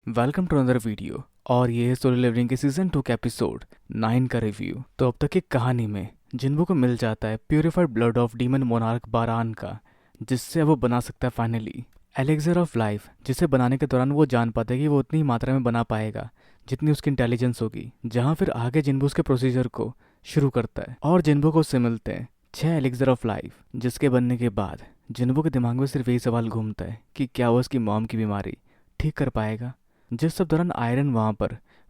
Welcome to another video. और ये है सोलो लेवलिंग के सीजन 2 के एपिसोड 9 का रिव्यू। तो अब तक की कहानी में जिन्बो को मिल जाता है purified blood of demon monarch Baran का, जिससे वो बना सकता है फाइनली एलेक्सर ऑफ लाइफ, जिसे बनाने के दौरान वो जान पाता है कि वो उतनी मात्रा में बना पाएगा जितनी उसकी इंटेलिजेंस होगी। जहाँ फिर आगे जिन्बो उसके प्रोसीजर को शुरू करता है और जिन्बो को उससे मिलते हैं 6 एलेक्सर ऑफ लाइफ, जिसके बनने के बाद जिन्बो के दिमाग में सिर्फ यही सवाल घूमता है कि क्या वो उसकी मॉम की बीमारी ठीक कर पाएगा। जिस सब दौरान आयरन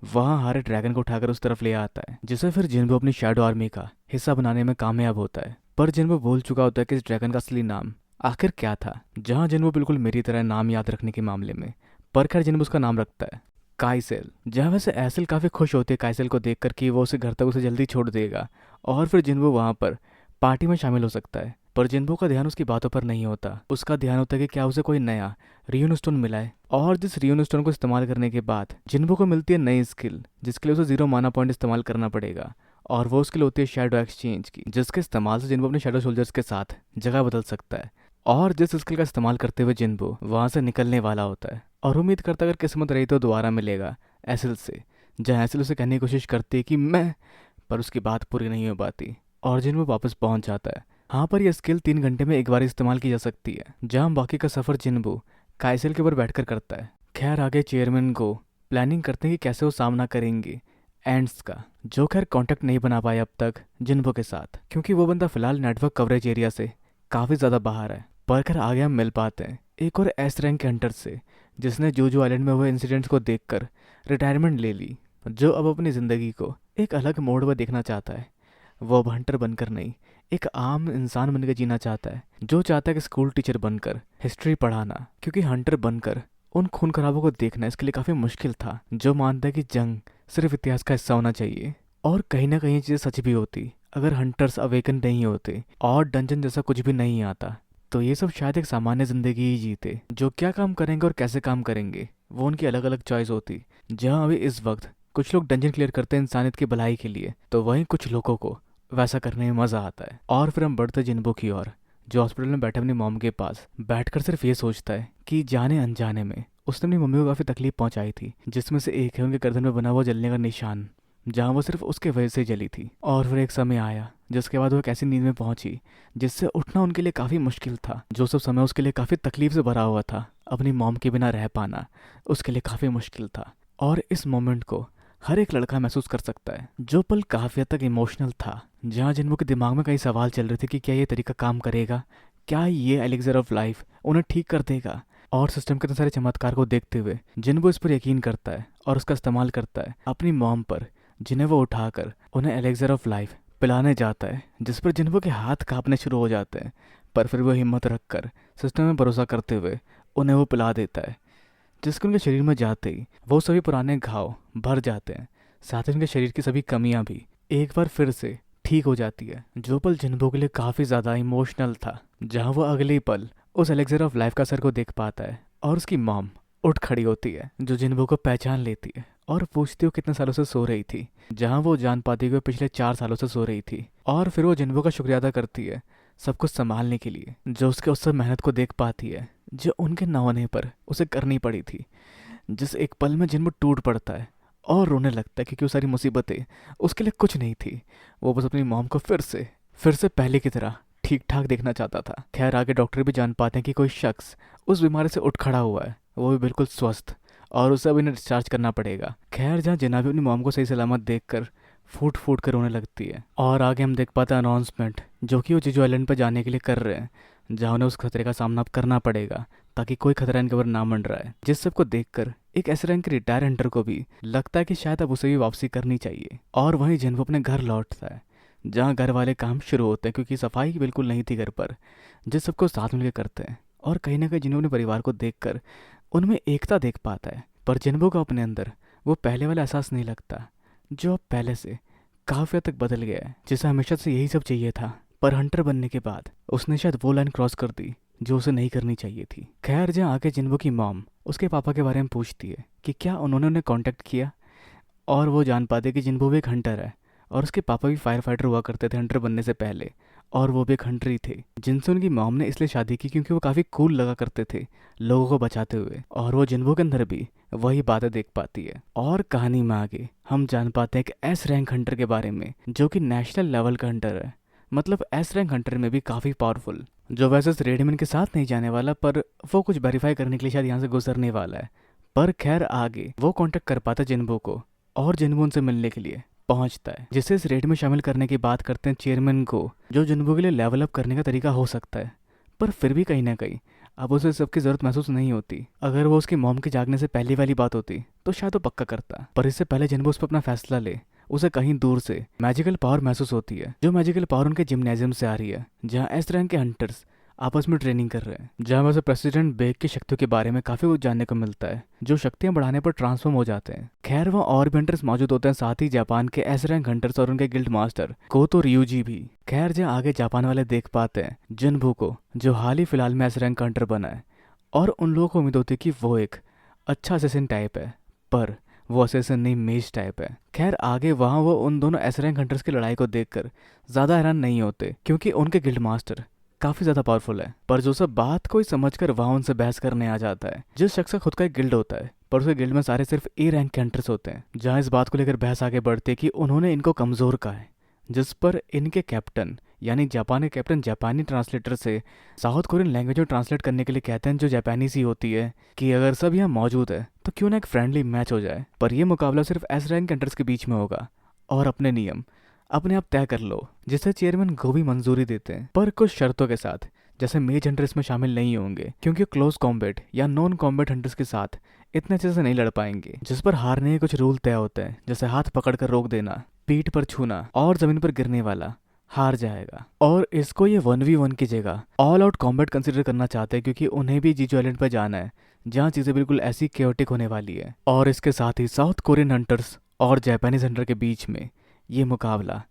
वहाँ हारे ड्रैगन को उठाकर उस तरफ ले आता है, जिसे फिर जिन्बो अपनी शैडो आर्मी का हिस्सा बनाने में कामयाब होता है। पर जिन्बो भूल चुका होता है कि इस ड्रैगन का असली नाम आखिर क्या था। जहाँ जिन्बो बिल्कुल मेरी तरह नाम याद रखने के मामले में, पर खैर जिन्बो उसका नाम रखता है काइसेल। जहाँ वैसे एसिल काफ़ी खुश होती है काइसेल को देखकर कि वो उसे घर तक उसे जल्दी छोड़ देगा और फिर जिन्बो वहाँ पर पार्टी में शामिल हो सकता है। पर जिन्बो का ध्यान उसकी बातों पर नहीं होता, उसका ध्यान होता है कि क्या उसे कोई नया रियून स्टोन मिला है। और जिस रियून स्टोन को इस्तेमाल करने के बाद जिन्बो को मिलती है नई स्किल, जिसके लिए उसे 0 माना पॉइंट इस्तेमाल करना पड़ेगा। और वो स्किल होती है शैडो एक्सचेंज की, जिसके इस्तेमाल से जिन्बो अपने शैडो सोल्जर्स के साथ जगह बदल सकता है। और जिस स्किल का इस्तेमाल करते हुए जिन्बो वहाँ से निकलने वाला होता है और उम्मीद करता है अगर किस्मत रही तो दोबारा मिलेगा एसिल से। जहाँ एसिल उसे कहने की कोशिश करती है कि मैं, पर उसकी बात पूरी नहीं हो पाती और जिन्बो वापस पहुंच जाता है। हाँ, पर यह स्किल 3 घंटे में एक बार इस्तेमाल की जा सकती है। जहाँ बाकी का सफ़र जिन्बो काइसेल के ऊपर बैठकर करता है। खैर आगे चेयरमैन को प्लानिंग करते हैं कि कैसे वो सामना करेंगे एंड्स का, जो खैर कांटेक्ट नहीं बना पाया अब तक जिन्बो के साथ, क्योंकि वो बंदा फिलहाल नेटवर्क कवरेज एरिया से काफ़ी ज़्यादा बाहर है। पर खैर आगे हम मिल पाते हैं एक और एस रैंक के हंटर से, जिसने जोजो आइलैंड में हुए इंसिडेंट्स को देखकर रिटायरमेंट ले ली, जो अब अपनी ज़िंदगी को एक अलग मोड़ पर देखना चाहता है। वो अब हंटर बनकर नहीं, एक आम इंसान बनकर जीना चाहता है, जो चाहता है कि स्कूल टीचर बनकर हिस्ट्री पढ़ाना, क्योंकि हंटर बनकर उन खून खराबों को देखना इसके लिए काफ़ी मुश्किल था। जो मानता है कि जंग सिर्फ इतिहास का हिस्सा होना चाहिए, और कहीं ना कहीं ये चीज़ें सच भी होती अगर हंटर्स अवेकन नहीं होते और डंजन जैसा कुछ भी नहीं आता, तो ये सब शायद एक सामान्य ज़िंदगी ही जीते। जो क्या काम करेंगे और कैसे काम करेंगे वो उनकी अलग अलग चॉइस होती। जहाँ अभी इस वक्त कुछ लोग डंजन क्लियर करते हैं इंसानियत की भलाई के लिए, तो वहीं कुछ लोगों को वैसा करने में मज़ा आता है। और फिर हम बढ़ते जिन्बो की ओर, जो हॉस्पिटल में बैठे अपनी मॉम के पास बैठकर सिर्फ ये सोचता है कि जाने अनजाने में उसने अपनी मम्मी को काफ़ी तकलीफ पहुंचाई थी, जिसमें से एक है उनके गर्दन में बना हुआ जलने का निशान, जहाँ वो सिर्फ उसके वजह से जली थी। और फिर एक समय आया जिसके बाद वो एक ऐसी नींद में पहुंची जिससे उठना उनके लिए काफ़ी मुश्किल था। जो सब समय उसके लिए काफ़ी तकलीफ से भरा हुआ था, अपनी मॉम के बिना रह पाना उसके लिए काफ़ी मुश्किल था। और इस मोमेंट को हर एक लड़का महसूस कर सकता है। जो पल काफ़ी हद तक इमोशनल था, जहाँ जिन्बो के दिमाग में कई सवाल चल रहे थे कि क्या ये तरीका काम करेगा, क्या ये एलेक्सर ऑफ लाइफ उन्हें ठीक कर देगा। और सिस्टम के इतने सारे चमत्कार को देखते हुए जिन्बो इस पर यकीन करता है और उसका इस्तेमाल करता है अपनी मॉम पर, जिन्हें वो उठाकर उन्हें एलेक्सर ऑफ लाइफ पिलाने जाता है, जिस पर जिन्बो के हाथ कांपने शुरू हो जाते हैं। पर फिर वो हिम्मत रखकर सिस्टम में भरोसा करते हुए उन्हें वो पिला देता है, जिसके उनके शरीर में जाते ही वो सभी पुराने घाव भर जाते हैं, साथ ही उनके शरीर की सभी कमियां भी एक बार फिर से ठीक हो जाती है। जो पल जिन्बो के लिए काफ़ी ज़्यादा इमोशनल था, जहाँ वो अगले ही पल उस एलेक्सर ऑफ लाइफ का सर को देख पाता है और उसकी मॉम उठ खड़ी होती है, जो जिन्बो को पहचान लेती है और पूछती हो कितने सालों से सो रही थी, जहाँ वो जान पाती है कि वो पिछले 4 सालों से सो रही थी। और फिर वो जिन्बो का शुक्रिया अदा करती है सब कुछ संभालने के लिए, जो उसके उस सब मेहनत को देख पाती है जो उनके ना होने पर उसे करनी पड़ी थी। जिस एक पल में जिन्बो टूट पड़ता है और रोने लगता है क्योंकि वो सारी मुसीबतें उसके लिए कुछ नहीं थी। वो बस अपनी मॉम को फिर से पहले की तरह ठीक ठाक देखना चाहता था। खैर आगे डॉक्टर भी जान पाते हैं कि कोई शख्स उस बीमारी से उठ खड़ा हुआ है, वो भी बिल्कुल स्वस्थ, और उसे अब इन्हें डिस्चार्ज करना पड़ेगा। खैर जहाँ जिना भी अपनी मॉम को सही सलामत देखकर फूट फूट कर रोने लगती है। और आगे हम देख पाते हैं अनाउंसमेंट जो कि वो जीजू आइलैंड पर जाने के लिए कर रहे हैं, जहाँ उन्हें उस खतरे का सामना करना पड़ेगा ताकि कोई खतरा इनके ऊपर ना मंडराए। जिस सबको देखकर एक ऐसे रैंक के रिटायर हंटर को भी लगता है कि शायद अब उसे भी वापसी करनी चाहिए। और वहीं जिन्बो अपने घर लौटता है, जहाँ घर वाले काम शुरू होते हैं क्योंकि सफाई बिल्कुल नहीं थी घर पर, जिस सबको साथ मिलकर करते हैं। और कहीं ना कहीं जिन्हों अपने परिवार को देखकर उनमें एकता देख पाता है। पर जिन्बो को अपने अंदर वो पहले वाला एहसास नहीं लगता, जो अब पहले से काफ़ी हद तक बदल गया है, जिसे हमेशा से यही सब चाहिए था। पर हंटर बनने के बाद उसने शायद वो लाइन क्रॉस कर दी जो उसे नहीं करनी चाहिए थी। खैर जहाँ आके जिन्बो की मॉम उसके पापा के बारे में पूछती है कि क्या उन्होंने उन्हें कांटेक्ट किया, और वो जान पाते कि जिन्बो भी एक हंटर है और उसके पापा भी फायर फाइटर हुआ करते थे हंटर बनने से पहले, और वो भी एक हंटर ही थे जिनसे उनकी मॉम ने इसलिए शादी की क्योंकि वो काफ़ी कूल लगा करते थे लोगों को बचाते हुए, और वो जिन्हों के अंदर भी वही बातें देख पाती है। और कहानी में आगे हम जान पाते हैं एक एस रैंक हंटर के बारे में जो कि नेशनल लेवल का हंटर है, मतलब एस रैंक हंटर में भी काफ़ी पावरफुल, जो वैसे इस रेडमैन के साथ नहीं जाने वाला पर वो कुछ वेरीफाई करने के लिए शायद यहाँ से गुजरने वाला है। पर खैर आगे वो कांटेक्ट कर पाता है जिन्बो को और जिन्बो उनसे मिलने के लिए पहुंचता है, जिसे इस रेड में शामिल करने की बात करते हैं चेयरमैन को, जो जिन्बो के लिए लेवल अप करने का तरीका हो सकता है। पर फिर भी कहीं ना कहीं अब उसे सबकी ज़रूरत महसूस नहीं होती। अगर वो उसकी मॉम के जागने से पहली वाली बात होती तो शायद वो पक्का करता, पर इससे पहले जिन्बो उस पर अपना फैसला ले उसे कहीं दूर से मैजिकल पावर महसूस होती है, जो मैजिकल पावर उनके जिम्नेजियम से आ रही है जहाँ एस रैंक के हंटर्स आपस में ट्रेनिंग कर रहे हैं, जहाँ वैसे प्रेसिडेंट बेग की शक्तियों के बारे में काफ़ी कुछ जानने को मिलता है, जो शक्तियाँ बढ़ाने पर ट्रांसफॉर्म हो जाते हैं। खैर वहाँ और भी हंटर्स मौजूद होते हैं, साथ ही जापान के एस रैंक हंटर्स और उनके गिल्ड मास्टर कोतो रियूजी भी। खैर जहाँ आगे जापान वाले देख पाते हैं जिन्बू को, जो हाल ही फिलहाल में एस रैंक हंटर बना है, और उन लोगों को उम्मीद होती है कि वो एक अच्छा असेसिन टाइप है, पर वो असेसिन नहीं मेज टाइप है। खैर आगे वहाँ वो उन दोनों एस रैंक हंटर्स की लड़ाई को देखकर ज़्यादा हैरान नहीं होते क्योंकि उनके गिल्ड मास्टर काफ़ी ज़्यादा पावरफुल है। पर जो सब बात कोई समझकर वहाँ उनसे बहस करने आ जाता है। जिस शख्स का खुद का एक गिल्ड होता है पर उसके गिल्ड में सारे सिर्फ ए रैंक के हंटर्स होते हैं, जहाँ इस बात को लेकर बहस आगे बढ़ती है कि उन्होंने इनको कमज़ोर कहा है, जिस पर इनके कैप्टन यानी जापान के कैप्टन जापानी ट्रांसलेटर से साउथ कोरियन लैंग्वेज में ट्रांसलेट करने के लिए कहते हैं, जो जापानी सी होती है कि अगर सब यहाँ मौजूद है तो क्यों ना एक फ्रेंडली मैच हो जाए, पर यह मुकाबला सिर्फ एस रैंक हंटर्स के बीच में होगा और अपने नियम अपने आप तय कर लो, जिसे चेयरमैन को भी मंजूरी देते हैं, पर कुछ शर्तों के साथ। जैसे मेज हंटर इसमें शामिल नहीं होंगे क्योंकि क्लोज कॉम्बैट या नॉन कॉम्बैट हंटर्स के साथ इतने अच्छे से नहीं लड़ पाएंगे, जिस पर हारने के कुछ रूल तय होते हैं, जैसे हाथ पकड़कर रोक देना, पीठ पर छूना और जमीन पर गिरने वाला हार जाएगा। और इसको ये 1v1 की जगह ऑल आउट कॉम्बैट कंसिडर करना चाहते हैं क्योंकि उन्हें भी जीजू आइलैंड पर जाना है जहाँ चीज़ें बिल्कुल ऐसी केओटिक होने वाली है। और इसके साथ ही साउथ कोरियन हंटर्स और जापानीज हंटर के बीच में ये मुकाबला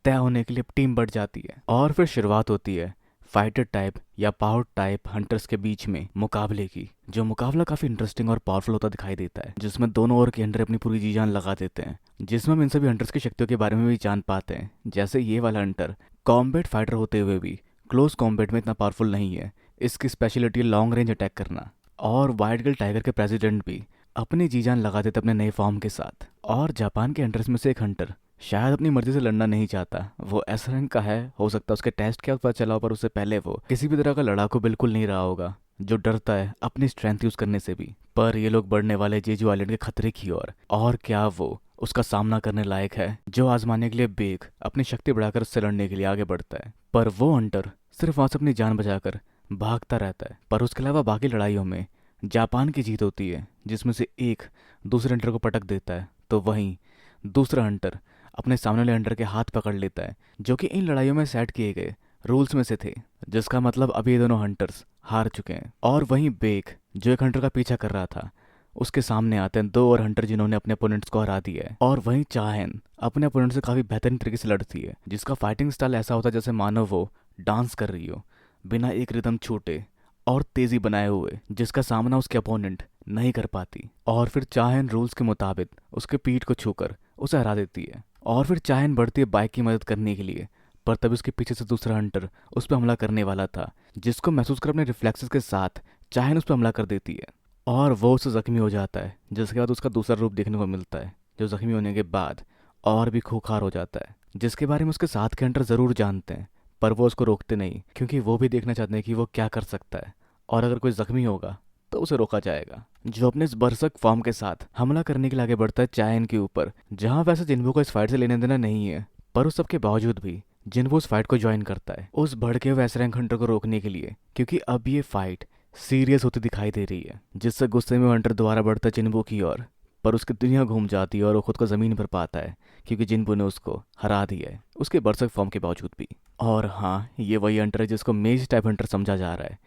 तय होने के लिए टीम बढ़ जाती है और फिर शुरुआत होती है फाइटर टाइप या पावर टाइप हंटर्स के बीच में मुकाबले की, जो मुकाबला काफ़ी इंटरेस्टिंग और पावरफुल होता दिखाई देता है, जिसमें दोनों ओर के हंटर अपनी पूरी जी जान लगा देते हैं, जिसमें हम इन सभी हंटर्स की शक्तियों के बारे में भी जान पाते हैं। जैसे ये वाला हंटर कॉम्बैट फाइटर होते हुए भी क्लोज कॉम्बैट में इतना पावरफुल नहीं है, इसकी स्पेशलिटी लॉन्ग रेंज अटैक करना। और वाइट गर्ल टाइगर के प्रेसिडेंट भी अपनी जी जान लगा देते अपने नए फॉर्म के साथ। और जापान के हंटर्स में से एक हंटर शायद अपनी मर्जी से लड़ना नहीं चाहता, वो एस रैंक का है, हो सकता है उसके टेस्ट क्या पता चला हो, पर उससे पहले वो किसी भी तरह का लड़ाकू बिल्कुल नहीं रहा होगा, जो डरता है अपनी स्ट्रेंथ यूज करने से भी। पर ये लोग बढ़ने वाले जेजू आइलैंड के खतरे की ओर, और क्या वो उसका सामना करने लायक है, जो आजमाने के लिए बेग अपनी शक्ति बढ़ाकर उससे लड़ने के लिए आगे बढ़ता है। पर वो हंटर सिर्फ वहां से अपनी जान बचाकर भागता रहता है, पर उसके अलावा बाकी लड़ाइयों में जापान की जीत होती है, जिसमें से एक दूसरे हंटर को पटक देता है, तो वहीं दूसरा हंटर अपने सामने वाले हंटर के हाथ पकड़ लेता है, जो कि इन लड़ाइयों में सेट किए गए रूल्स में से थे, जिसका मतलब अभी ये दोनों हंटर्स हार चुके हैं। और वहीं बेग जो एक हंटर का पीछा कर रहा था, उसके सामने आते हैं दो और हंटर जिन्होंने अपने अपोनेंट्स को हरा दिया है। और वहीं चाहन अपने अपोनेंट से काफ़ी बेहतरीन तरीके से लड़ती है, जिसका फाइटिंग स्टाइल ऐसा होता है जैसे मानो वो डांस कर रही हो, बिना एक रिदम छूटे और तेजी बनाए हुए, जिसका सामना उसके अपोनेंट नहीं कर पाती। और फिर चाहन रूल्स के मुताबिक उसके पीठ को छूकर उसे हरा देती है। और फिर चाहन बढ़ती है बाइक की मदद करने के लिए, पर तभी उसके पीछे से दूसरा हंटर उस पर हमला करने वाला था, जिसको महसूस कर अपने रिफ्लेक्सेस के साथ चाहन उस पर हमला कर देती है और वो उससे जख्मी हो जाता है, जिसके बाद उसका दूसरा रूप देखने को मिलता है, जो जख्मी होने के बाद और भी खूंखार हो जाता है, जिसके बारे में उसके साथ के हंटर ज़रूर जानते हैं, पर वो उसको रोकते नहीं क्योंकि वो भी देखना चाहते हैं कि वो क्या कर सकता है, और अगर कोई जख्मी होगा तो उसे रोका जाएगा, जो अपने इस बरसक फॉर्म के साथ हमला करने के लिए आगे बढ़ता है चायन के ऊपर, जहां वैसे जिन्बू को इस फाइट से लेने देना नहीं है, पर उस सबके बावजूद भी जिन्बू उस फाइट को ज्वाइन करता है उस भड़के हुए एस रैंक हंटर को रोकने के लिए, क्योंकि अब ये फाइट सीरियस होती दिखाई दे रही है, जिससे गुस्से में हंटर दोबारा बढ़ता है जिन्बू की ओर, पर उसकी दुनिया घूम जाती है और वो खुद को ज़मीन पर पाता है क्योंकि जिन्बू ने उसको हरा दिया है उसके बरसक फॉर्म के बावजूद भी। और हाँ, ये वही हंटर है जिसको मेज टाइप हंटर समझा जा रहा है,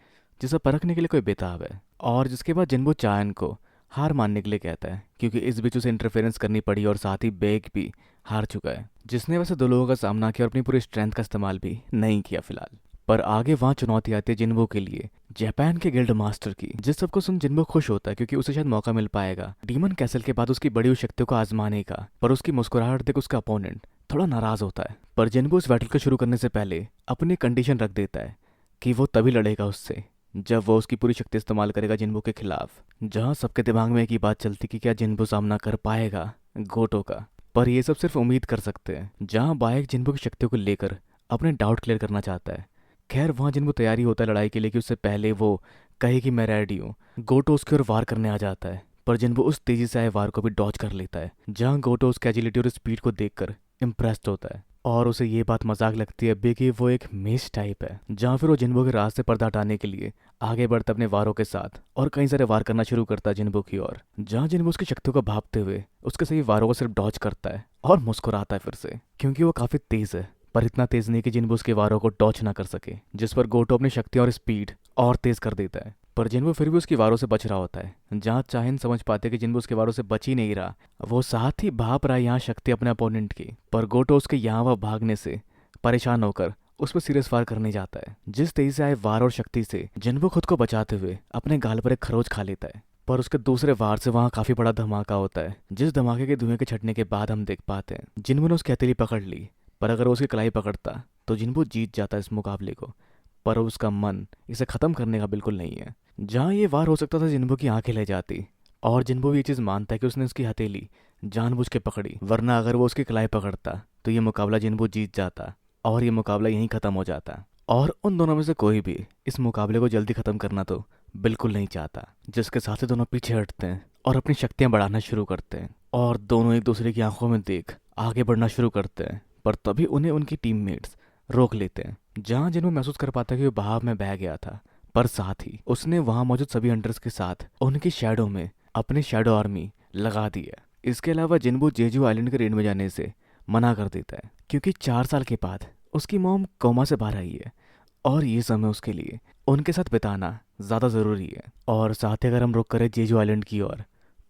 जिसे परखने के लिए कोई बेताब है। और जिसके बाद जिन्बू चायन को हार मानने के लिए कहता है क्योंकि इस बीच उसे इंटरफेरेंस करनी पड़ी और साथ ही बेग भी हार चुका है, जिसने वैसे दो लोगों का सामना किया और अपनी पूरी स्ट्रेंथ का इस्तेमाल भी नहीं किया फिलहाल। पर आगे वहाँ चुनौती आती है जिन्बू के लिए जापान के गिल्ड मास्टर की, जिस सबको सुन जिन्बू खुश होता है क्योंकि उसे शायद मौका मिल पाएगा डीमन कैसल के बाद उसकी बड़ी हुई शक्तियों को आजमाने का। पर उसकी मुस्कुराहट देख उसका अपोनेंट थोड़ा नाराज होता है, पर जिन्बू इस बैटल को शुरू करने से पहले अपनी कंडीशन रख देता है कि वो तभी लड़ेगा उससे जब वो उसकी पूरी शक्ति इस्तेमाल करेगा जिन्बू के खिलाफ। जहाँ सबके दिमाग में एक ही बात चलती कि क्या जिन्बू सामना कर पाएगा गोटो का, पर ये सब सिर्फ उम्मीद कर सकते हैं। जहाँ बायक जिन्बू की शक्तियों को लेकर अपने डाउट क्लियर करना चाहता है। खैर वहाँ जिन्बू तैयारी होता है लड़ाई के लिए कि उससे पहले वो कहे कि मैं रेडी हूँ। गोटो उसकी ओर वार करने आ जाता है, पर जिन्बू उस तेजी से आए वार को भी डॉज कर लेता है। जहाँ गोटो उसकी एजिलिटी और स्पीड को देखकर इम्प्रेस्ड होता है और उसे ये बात मजाक लगती है बे कि वो एक मेस टाइप है। जहाँ फिर वो जिन्बू के रास्ते से पर्दा हटाने के लिए आगे बढ़ता अपने वारों के साथ और कई सारे वार करना शुरू करता है जिन्बू की ओर। जहाँ जिन्बू उसकी शक्तियों को भापते हुए उसके सही वारों को सिर्फ डॉज करता है और मुस्कुराता है फिर से, क्योंकि वो काफी तेज है, पर इतना तेज नहीं कि जिन्बू उसके वारों को डॉज ना कर सके। जिस पर गोटो अपनी शक्तियां और स्पीड और तेज कर देता है, पर जिन्बू फिर भी उसकी वारों से बच रहा होता है। जहाँ चाहिन समझ पाते कि जिन्बू उसके वारों से बच ही नहीं रहा, वो साथ ही भाप रहा है यहाँ शक्ति अपने अपोनेंट की, पर गोटो उसके यहाँ वह भागने से परेशान होकर उस पर सीरियस वार करने जाता है। जिस तेजी से आए वार और शक्ति से जिन्बू खुद को बचाते हुए अपने गाल पर एक खरोच खा लेता है, पर उसके दूसरे वार से वहाँ काफी बड़ा धमाका होता है। जिस धमाके के धुएं के छटने के बाद हम देख पाते हैं जिन्बू ने उसकी हथेली पकड़ ली, पर अगर वो उसकी कलाई पकड़ता तो जिन्बू जीत जाता इस मुकाबले को, पर उसका मन इसे खत्म करने का बिल्कुल नहीं है। जहाँ ये वार हो सकता था जिन्बू की आंखें ले जाती, और जिन्बू भी ये चीज़ मानता है कि उसने उसकी हथेली जानबूझ के पकड़ी, वरना अगर वो उसकी कलाई पकड़ता तो ये मुकाबला जिन्बू जीत जाता और ये मुकाबला यहीं ख़त्म हो जाता। और उन दोनों में से कोई भी इस मुकाबले को जल्दी ख़त्म करना तो बिल्कुल नहीं चाहता, जिसके साथ ही दोनों पीछे हटते हैं और अपनी शक्तियाँ बढ़ाना शुरू करते हैं और दोनों एक दूसरे की आंखों में देख आगे बढ़ना शुरू करते हैं। पर तभी उन्हें उनकी टीममेट्स रोक लेते हैं। जहाँ जिन्बू महसूस कर पाता है कि वो बहाव में बह गया था, पर साथ ही उसने वहां मौजूद सभी हंटर्स के साथ उनकी शैडो में अपनी शैडो आर्मी लगा दी है। इसके अलावा जिन्बू जेजू आइलैंड के रेड में जाने से मना कर देता है, क्योंकि 4 साल के बाद उसकी मॉम कोमा से बाहर आई है और ये समय उसके लिए उनके साथ बिताना ज़्यादा ज़रूरी है। और साथ ही अगर हम रुक करें जेजू आइलैंड की ओर,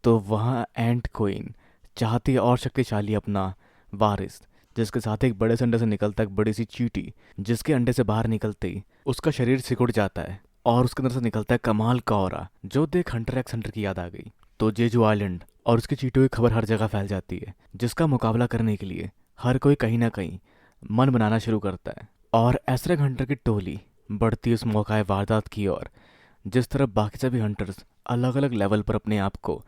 तो वहाँ एंट क्वीन चाहती है और शक्तिशाली अपना वारिस, जिसके साथ एक बड़े से अंडे से निकलता एक बड़ी सी चींटी, जिसके अंडे से बाहर निकलते ही उसका शरीर सिकुड़ जाता है और उसके अंदर से निकलता है कमाल का ऑरा, जो देख हंटर एक्स हंटर की याद आ गई। तो जेजू आइलैंड और उसकी चींटियों की खबर हर जगह फैल जाती है, जिसका मुकाबला करने के लिए हर कोई कहीं ना कहीं मन बनाना शुरू करता है। और एसरेग हंटर की टोली बढ़ती है उस मौका वारदात की ओर, जिस तरफ बाकी सभी हंटर्स अलग अलग लेवल पर अपने आप को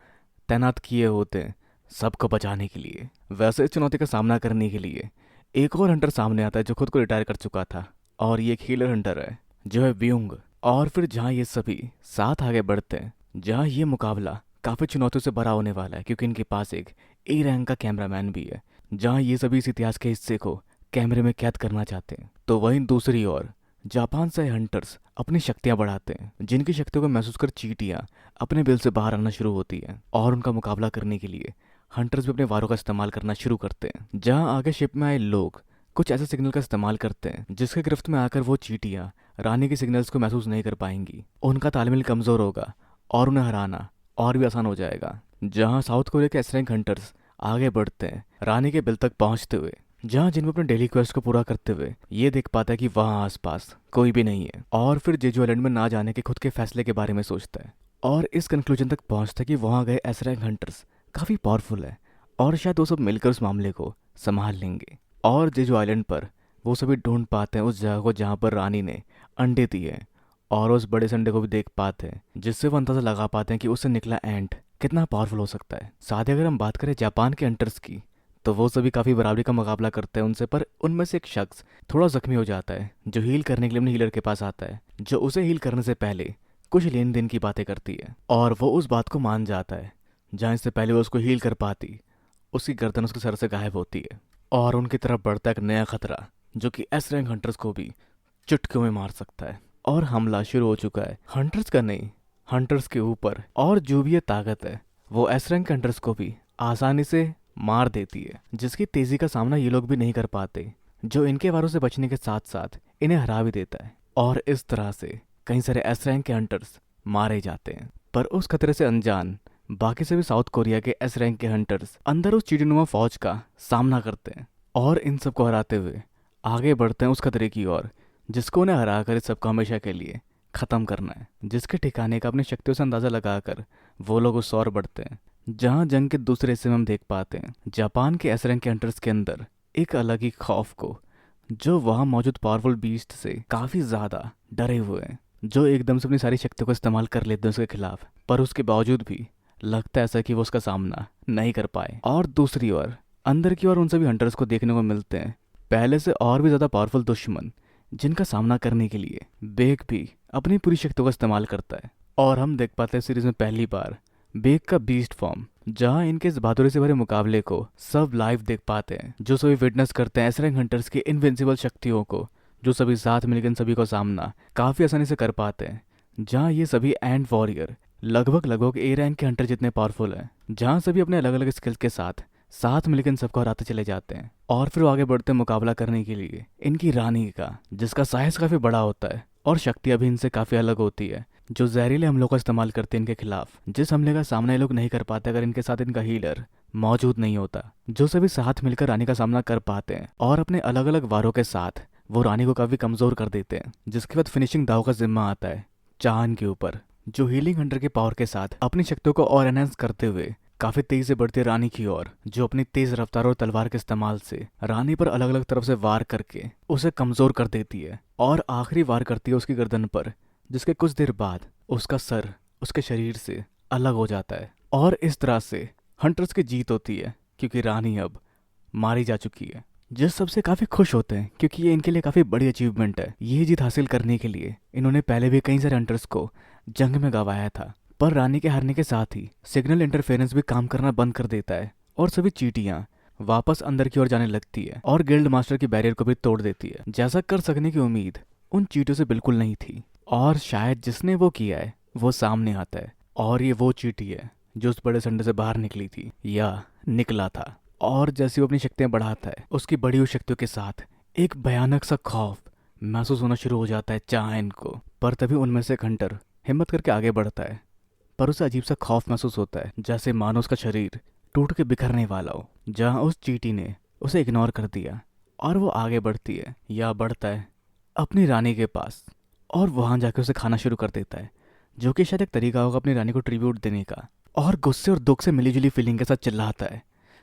तैनात किए होते हैं सबको बचाने के लिए। वैसे इस चुनौती का सामना करने के लिए एक और हंटर सामने आता है जो खुद को रिटायर कर चुका था, और ये एक हीलर हंटर है जो है व्यूंग। और फिर जहाँ ये सभी साथ आगे बढ़ते हैं, जहाँ ये मुकाबला काफ़ी चुनौतियों से भरा होने वाला है, क्योंकि इनके पास एक ए रैंक का कैमरामैन भी है, जहाँ ये सभी इस इतिहास के हिस्से को कैमरे में कैद करना चाहते हैं। तो वहीं दूसरी ओर जापान से हंटर्स अपनी शक्तियां बढ़ाते हैं, जिनकी शक्तियों को महसूस कर चींटियां अपने बिल से बाहर आना शुरू होती हैं, और उनका मुकाबला करने के लिए हंटर्स भी अपने वारों का इस्तेमाल करना शुरू करते हैं। जहां आगे शिप में आए लोग कुछ ऐसे सिग्नल का इस्तेमाल करते हैं जिसके गिरफ्त में आकर वो चींटियां रानी के सिग्नल्स को महसूस नहीं कर पाएंगी, उनका तालमेल कमजोर होगा और उन्हें हराना और भी आसान हो जाएगा। जहां साउथ कोरिया के एस रैंक हंटर्स आगे बढ़ते हैं रानी के बिल तक पहुंचते हुए, जहाँ जिन्बू अपने डेली क्वेस्ट को पूरा करते हुए ये देख पाता है कि वहाँ आसपास कोई भी नहीं है, और फिर जेजू आइलैंड में ना जाने के खुद के फैसले के बारे में सोचता है और इस कंक्लूजन तक पहुँचता है कि वहाँ गए एस रैंक हंटर्स काफ़ी पावरफुल है और शायद वो सब मिलकर उस मामले को संभाल लेंगे। और जेजू आइलैंड पर वो सभी ढूंढ पाते हैं उस जगह को जहाँ पर रानी ने अंडे दिए हैं, और उस बड़े से अंडे को भी देख पाते हैं, जिससे वो अंदाजा लगा पाते हैं कि उससे निकला एंट कितना पावरफुल हो सकता है। साथ ही अगर हम बात करें जापान के हंटर्स की, तो वो सभी काफ़ी बराबरी का मुकाबला करते हैं उनसे, पर उनमें से एक शख्स थोड़ा जख्मी हो जाता है जो हील करने के लिए अपने हीलर के पास आता है, जो उसे हील करने से पहले कुछ लेन देन की बातें करती है, और वो उस बात को मान जाता है। जहाँ इससे पहले वो उसको हील कर पाती, उसकी गर्दन उसके सर से गायब होती है, और उनकी तरफ बढ़ता एक नया खतरा जो कि एस रैंक हंटर्स को भी चुटकियों में मार सकता है। और हमला शुरू हो चुका है, हंटर्स का नहीं, हंटर्स के ऊपर, और जो भी ये ताकत है वो एस रैंक हंटर्स को भी आसानी से मार देती है, जिसकी तेजी का सामना ये लोग भी नहीं कर पाते, जो इनके वारों से बचने के साथ साथ इन्हें हरा भी देता है। और इस तरह से कई सारे एस रैंक के हंटर्स मारे जाते हैं। पर उस खतरे से अनजान बाकी सभी साउथ कोरिया के एस रैंक के हंटर्स अंदर उस चीड़ीनुमा फौज का सामना करते हैं और इन सबको हराते हुए आगे बढ़ते हैं उस खतरे की ओर, जिसको उन्हें हरा कर इस सबको हमेशा के लिए ख़त्म करना है, जिसके ठिकाने का अपनी शक्तियों से अंदाज़ा लगाकर वो लोग उस ओर बढ़ते हैं। जहाँ जंग के दूसरे हिस्से में हम देख पाते हैं जापान के एस रैंक के हंटर्स के अंदर एक अलग ही खौफ को, जो वहाँ मौजूद पावरफुल बीस्ट से काफ़ी ज़्यादा डरे हुए हैं, जो एकदम से अपनी सारी शक्तियों का इस्तेमाल कर लेते हैं उसके खिलाफ, पर उसके बावजूद भी लगता है ऐसा कि वो उसका सामना नहीं कर पाए। और दूसरी ओर अंदर की ओर उन सभी हंटर्स को देखने को मिलते हैं पहले से और भी ज़्यादा पावरफुल दुश्मन, जिनका सामना करने के लिए बेक भी अपनी पूरी शक्तियों का इस्तेमाल करता है। और हम देख पाते हैं सीरीज में पहली बार बेक का बीस्ट फॉर्म, जहां इनके इस बहादुरी से भरे मुकाबले को सब लाइव देख पाते हैं, जो सभी विटनेस करते हैं एसरैंक हंटर्स की इनविंसिबल शक्तियों को, जो सभी साथ मिलकर इन सभी को सामना काफ़ी आसानी से कर पाते हैं। जहां ये सभी एंड वॉरियर लगभग ए रैंक के हंटर जितने पावरफुल हैं, जहां सभी अपने अलग अलग स्किल्स के साथ साथ मिलकर इन सबको हराते चले जाते हैं। और फिर वो आगे बढ़ते हैं मुकाबला करने के लिए इनकी रानी का, जिसका साइज काफ़ी बड़ा होता है और शक्तियाँ भी इनसे काफ़ी अलग होती है, जो जहरीले हमलों का इस्तेमाल करते हैं इनके खिलाफ, जिस हमले का सामना ये लोग नहीं कर पाते अगर इनके साथ इनका हीलर मौजूद नहीं होता। जो सभी साथ मिलकर रानी का सामना कर पाते हैं और अपने अलग अलग वारों के साथ वो रानी को काफ़ी कमज़ोर कर देते हैं, जिसके बाद फिनिशिंग दाव का जिम्मा आता है चाहन के ऊपर, जो हीलिंग हंटर के पावर के साथ अपनी शक्तियों को और एनहेंस करते हुए काफी तेजी से बढ़ती है रानी की ओर, जो अपनी तेज रफ्तार और तलवार के इस्तेमाल से रानी पर अलग अलग तरफ से वार करके उसे कमजोर कर देती है और आखिरी वार करती है उसकी गर्दन पर, जिसके कुछ देर बाद उसका सर उसके शरीर से अलग हो जाता है। और इस तरह से हंटर्स की जीत होती है, क्योंकि रानी अब मारी जा चुकी है। जिस सबसे काफी खुश होते हैं, क्योंकि ये इनके लिए काफी बड़ी अचीवमेंट है। ये जीत हासिल करने के लिए इन्होंने पहले भी कई सारे हंटर्स को जंग में गंवाया था, पर रानी के हारने के साथ ही सिग्नल इंटरफेरेंस भी काम करना बंद कर देता है और सभी चींटियां वापस अंदर की ओर जाने लगती है और गिल्ड मास्टर की बैरियर को भी तोड़ देती है। जैसा कर सकने की उम्मीद उन चींटियों से बिल्कुल नहीं थी, और शायद जिसने वो किया है वो सामने आता है, और ये वो चींटी है जो उस बड़े संडे से बाहर निकली थी या निकला था। और जैसे वो अपनी शक्तियां बढ़ाता है, उसकी बढ़ी हुई शक्तियों के साथ एक भयानक सा खौफ महसूस होना शुरू हो जाता है चाहन को। पर तभी उनमें से एक हंटर हिम्मत करके आगे बढ़ता है, पर उसे अजीब सा खौफ महसूस होता है, जैसे मानो उसका शरीर टूट के बिखरने वाला हो। जहां उस चींटी ने उसे इग्नोर कर दिया और वो आगे बढ़ती है या बढ़ता है अपनी रानी के पास, और वहां जाके उसे खाना शुरू कर देता है, जो कि शायद एक तरीका होगा अपनी रानी को ट्रिब्यूट देने का। और गुस्से और दुख से मिलीजुली फीलिंग के साथ चिल्लाता है,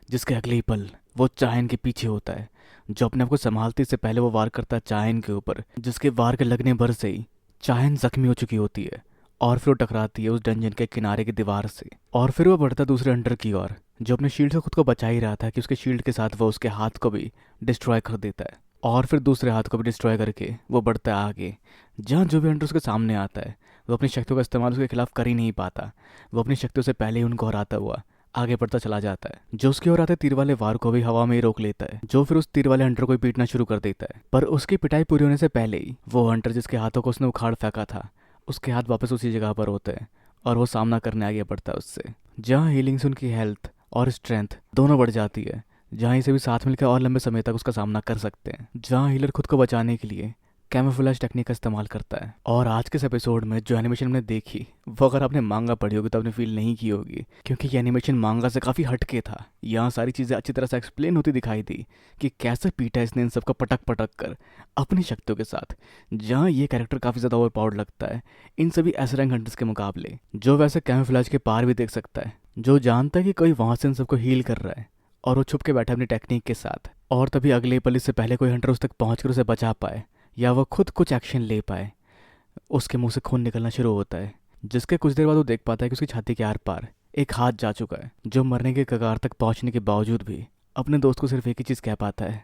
जिसके अगले ही पल वो चायन के पीछे होता है, जो अपने आप को संभालते से पहले वो वार करता है चायन के ऊपर, जिसके वार के लगने भर से ही चायन जख्मी हो चुकी होती है। और फिर वो टकराती है उस डंजन के किनारे की दीवार से, और फिर वो बढ़ता दूसरे हंटर की ओर, जो अपने शील्ड से खुद को बचा ही रहा था कि उसके शील्ड के साथ वो उसके हाथ को भी डिस्ट्रॉय कर देता है, और फिर दूसरे हाथ को भी डिस्ट्रॉय करके वो बढ़ता है आगे। जहाँ जो भी हंटर उसके सामने आता है वो अपनी शक्तियों का इस्तेमाल उसके खिलाफ कर ही नहीं पाता। वो अपनी शक्तियों से पहले ही उनको हराता हुआ आगे बढ़ता चला जाता है। जो उसकी ओर आते तीर वाले वार को भी हवा में ही रोक लेता है, जो फिर उस तीर वाले हंटर को पीटना शुरू कर देता है। पर उसकी पिटाई पूरी होने से पहले ही वो हंटर जिसके हाथों को उसने उखाड़ फेंका था, उसके हाथ वापस उसी जगह पर होते हैं और वो सामना करने आगे बढ़ता है उससे। जहाँ हीलिंग से उनकी हेल्थ और स्ट्रेंथ दोनों बढ़ जाती है, जहाँ इसे भी साथ मिलकर और लंबे समय तक उसका सामना कर सकते हैं। जहाँ हीलर खुद को बचाने के लिए कैमोफ्लेज टेक्निक का इस्तेमाल करता है। और आज के इस एपिसोड में जो एनिमेशन हमने देखी, वो अगर आपने मांगा पढ़ी होगी तो आपने फील नहीं की होगी, क्योंकि ये एनिमेशन मांगा से काफ़ी हटके था। यहाँ सारी चीज़ें अच्छी तरह से एक्सप्लेन होती दिखाई दी कि कैसे पीटा इसने इन सबको पटक पटक कर अपनी शक्तियों के साथ। जहाँ ये कैरेक्टर काफ़ी ज़्यादा ओवर पावर्ड लगता है इन सभी एस रैंक हंटर्स के मुकाबले, जो वैसे कैमोफ्लेज के पार भी देख सकता है, जो जानता है कि कोई वहाँ से इन सबको हील कर रहा है, और वो छुप के बैठा अपनी टेक्निक के साथ। और तभी अगले पल इससे पहले कोई हंटर उस तक पहुँच कर उसे बचा पाए या वो खुद कुछ एक्शन ले पाए, उसके मुंह से खून निकलना शुरू होता है, जिसके कुछ देर बाद वो देख पाता है कि उसकी छाती के आर पार एक हाथ जा चुका है, जो मरने के कगार तक पहुंचने के बावजूद भी अपने दोस्त को सिर्फ एक ही चीज़ कह पाता है,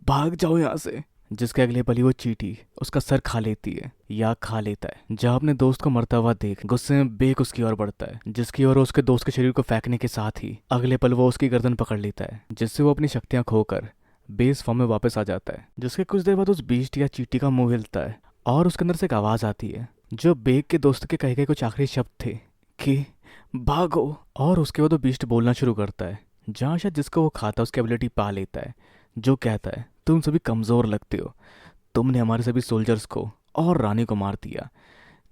भाग जाओ यहाँ से। जिसके अगले पल ही वो चींटी उसका सर खा लेती है या खा लेता है। जहाँ अपने दोस्त को मरता हुआ देख गुस्से में बेक उसकी ओर बढ़ता है, जिसकी ओर उसके दोस्त के शरीर को फेंकने के साथ ही अगले पल वो उसकी गर्दन पकड़ लेता है, जिससे वो अपनी शक्तियाँ खोकर बेस फॉर्म में वापस आ जाता है। जिसके कुछ देर बाद उस बीस्ट या चींटी का मुंह हिलता है और उसके अंदर से एक आवाज़ आती है, जो बेक के दोस्त के कहे गए कुछ आखिरी शब्द थे कि भागो। और उसके बाद वो बीस्ट बोलना शुरू करता है, जहाँ शायद जिसको वो खाता उसकी एबिलिटी पा लेता है, जो कहता है तुम सभी कमज़ोर लगते हो, तुमने हमारे सभी सोल्जर्स को और रानी को मार दिया।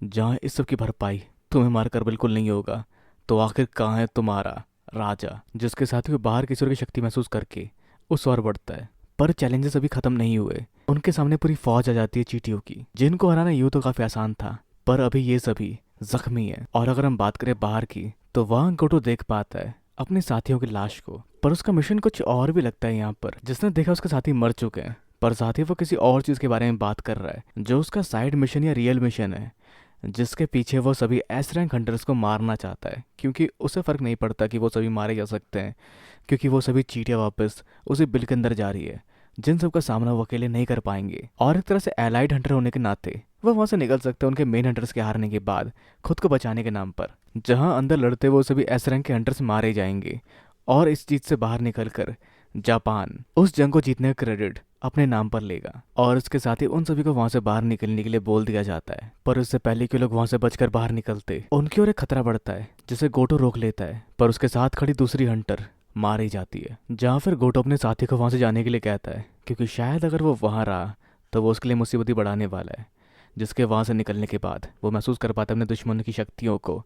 जहाँ इस सब की भरपाई तुम्हें मारकर बिल्कुल नहीं होगा, तो आखिर कहाँ है तुम्हारा राजा। जिसके साथ ही वो बाहर किसी और की शक्ति महसूस करके उस ओर बढ़ता है। पर चैलेंजेस अभी खत्म नहीं हुए, उनके सामने पूरी फौज आ जाती है चींटियों की, जिनको हराना यूं तो काफी आसान था, पर अभी ये सभी जख्मी है। और अगर हम बात करें बाहर की, तो वहाँ गोटो देख पाता है अपने साथियों की लाश को। पर उसका मिशन कुछ और भी लगता है यहाँ पर। जिसने देखा उसके साथी मर चुके हैं, पर साथी वो किसी और चीज़ के बारे में बात कर रहा है जो उसका साइड मिशन या रियल मिशन है, जिसके पीछे वो सभी एस रैंक हंटर्स को मारना चाहता है। क्योंकि उसे फ़र्क नहीं पड़ता कि वो सभी मारे जा सकते हैं, क्योंकि वो सभी चीटियाँ वापस उसी बिल के अंदर जा रही है जिन सबका सामना वो अकेले नहीं कर पाएंगे। और एक तरह से एलाइड हंटर होने के नाते वो वहाँ से निकल सकते हैं उनके मेन हंटर्स के हारने के बाद, खुद को बचाने के नाम पर। जहाँ अंदर लड़ते वो सभी एस रैंक के हंटर्स मारे जाएंगे। और इस चीज़ से बाहर निकलकर जापान उस जंग को जीतने का क्रेडिट अपने नाम पर लेगा। और उसके साथ ही उन सभी को वहां से बाहर निकलने के लिए बोल दिया जाता है। पर उससे पहले कि लोग वहां से बचकर बाहर निकलते, उनकी ओर एक खतरा बढ़ता है जिसे गोटो रोक लेता है। पर उसके साथ खड़ी दूसरी हंटर मारी जाती है। जहाँ फिर गोटो अपने साथी को वहां से जाने के लिए कहता है, क्योंकि शायद अगर वो वहां रहा तो वो उसके लिए मुसीबत ही बढ़ाने वाला है। जिसके वहां से निकलने के बाद वो महसूस कर पाता है अपने दुश्मन की शक्तियों को,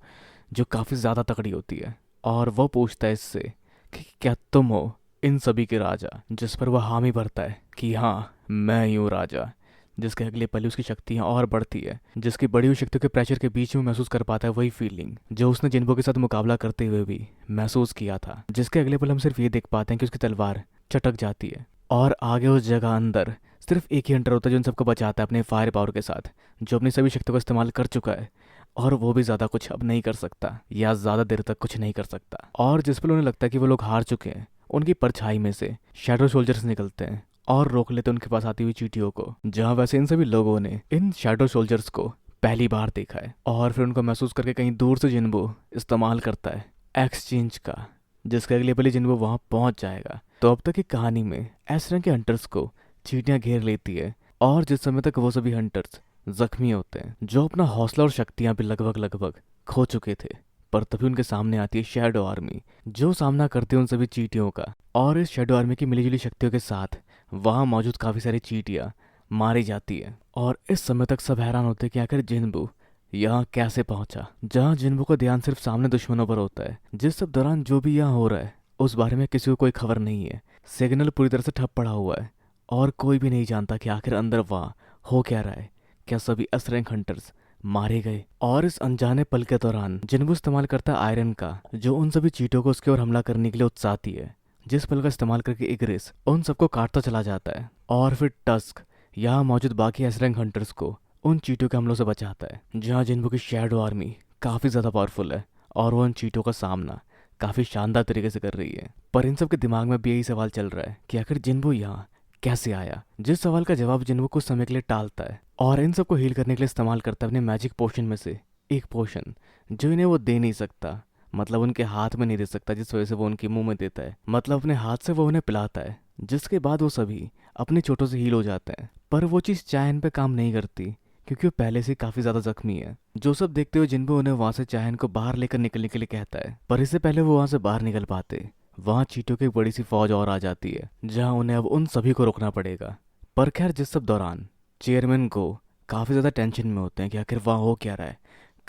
जो काफ़ी ज़्यादा तकड़ी होती है। और वो पूछता है इससे कि क्या तुम हो इन सभी के राजा, जिस पर वह हामी भरता है कि हाँ मैं ही हूँ राजा। जिसके अगले पल उसकी शक्तियाँ और बढ़ती है, जिसकी बड़ी हुई शक्तियों के प्रेशर के बीच में महसूस कर पाता है वही फीलिंग जो उसने जिन्बो के साथ मुकाबला करते हुए भी महसूस किया था। जिसके अगले पल हम सिर्फ ये देख पाते हैं कि उसकी तलवार चटक जाती है और आगे उस जगह अंदर सिर्फ एक ही हंटर होता है जो उन सबको बचाता है अपने फायर पावर के साथ, जो अपनी सभी शक्तियों का इस्तेमाल कर चुका है। और वो भी ज़्यादा कुछ अब नहीं कर सकता, या ज़्यादा देर तक कुछ नहीं कर सकता। और जिस पल उन्हें लगता है कि वो लोग हार चुके हैं, उनकी परछाई में से शैडो सोल्जर्स निकलते हैं और रोक लेते उनके पास आती हुई चींटियों को। जहाँ वैसे इन सभी लोगों ने इन शैडो सोल्जर्स को पहली बार देखा है। और फिर उनको महसूस करके कहीं दूर से जिन्बो इस्तेमाल करता है एक्सचेंज का, जिसके अगले पल ही जिन्बो वहाँ पहुँच जाएगा। तो अब तक की कहानी में एस रैंक के हंटर्स को चींटियाँ घेर लेती है। और जिस समय तक वो सभी हंटर्स जख्मी होते हैं, जो अपना हौसला और शक्तियाँ भी लगभग खो चुके थे, पर तभी उनके सामने आती है शैडो आर्मी, जो सामना करती है उन सभी चींटियों का। और इस शैडो आर्मी की मिलीजुली शक्तियों के साथ वहाँ मौजूद काफ़ी सारी चींटियाँ मारी जाती है। और इस समय तक सब हैरान होते हैं कि आखिर जिन्बू यहाँ कैसे पहुंचा। जहाँ जिन्बू का ध्यान सिर्फ सामने दुश्मनों पर होता है। जिस सब दौरान जो भी यहाँ हो रहा है उस बारे में किसी को कोई खबर नहीं है। सिग्नल पूरी तरह से ठप पड़ा हुआ है और कोई भी नहीं जानता कि आखिर अंदर वहाँ हो क्या रहा है। क्या सभी एस रैंक हंटर्स मारे गए? और इस अनजाने पल के दौरान जिन्बू इस्तेमाल करता है आयरन का, जो उन सभी चीटों को उसके ओर हमला करने के लिए उत्साहती है। जिस पल का इस्तेमाल करके इग्रिस उन सबको काटता चला जाता है। और फिर टस्क यहाँ मौजूद बाकी एस रैंक हंटर्स को उन चीटों के हमलों से बचाता है। जहाँ जिन्बू की शैडो आर्मी काफ़ी ज़्यादा पावरफुल है और वो उन चीटों का सामना काफ़ी शानदार तरीके से कर रही है। पर इन सब के दिमाग में भी यही सवाल चल रहा है कि आखिर जिन्बू यहाँ कैसे आया। जिस सवाल का जवाब जिन्बू कुछ समय के लिए टालता है और इन सबको हील करने के लिए इस्तेमाल करता है अपने मैजिक पोशन में से एक पोशन, जो इन्हें वो दे नहीं सकता। मतलब उनके हाथ में नहीं दे सकता, जिस वजह से वो उनके मुंह में देता है। मतलब अपने हाथ से वो उन्हें पिलाता है, जिसके बाद वो सभी अपनी चोटों से हील हो जाते हैं। पर वो चीज़ चायन पे काम नहीं करती, क्योंकि वो पहले से काफ़ी ज़्यादा जख्मी है। जो सब देखते हुए जिन्बू उन्हें वहाँ से चायन को बाहर लेकर निकलने के लिए कहता है। पर इससे पहले वो वहाँ से बाहर निकल पाते, वहाँ चीटों की एक बड़ी सी फौज और आ जाती है, जहाँ उन्हें अब उन सभी को रोकना पड़ेगा। पर खैर जिस सब दौरान चेयरमैन को काफ़ी ज़्यादा टेंशन में होते हैं कि आखिर वहाँ हो क्या रहा है।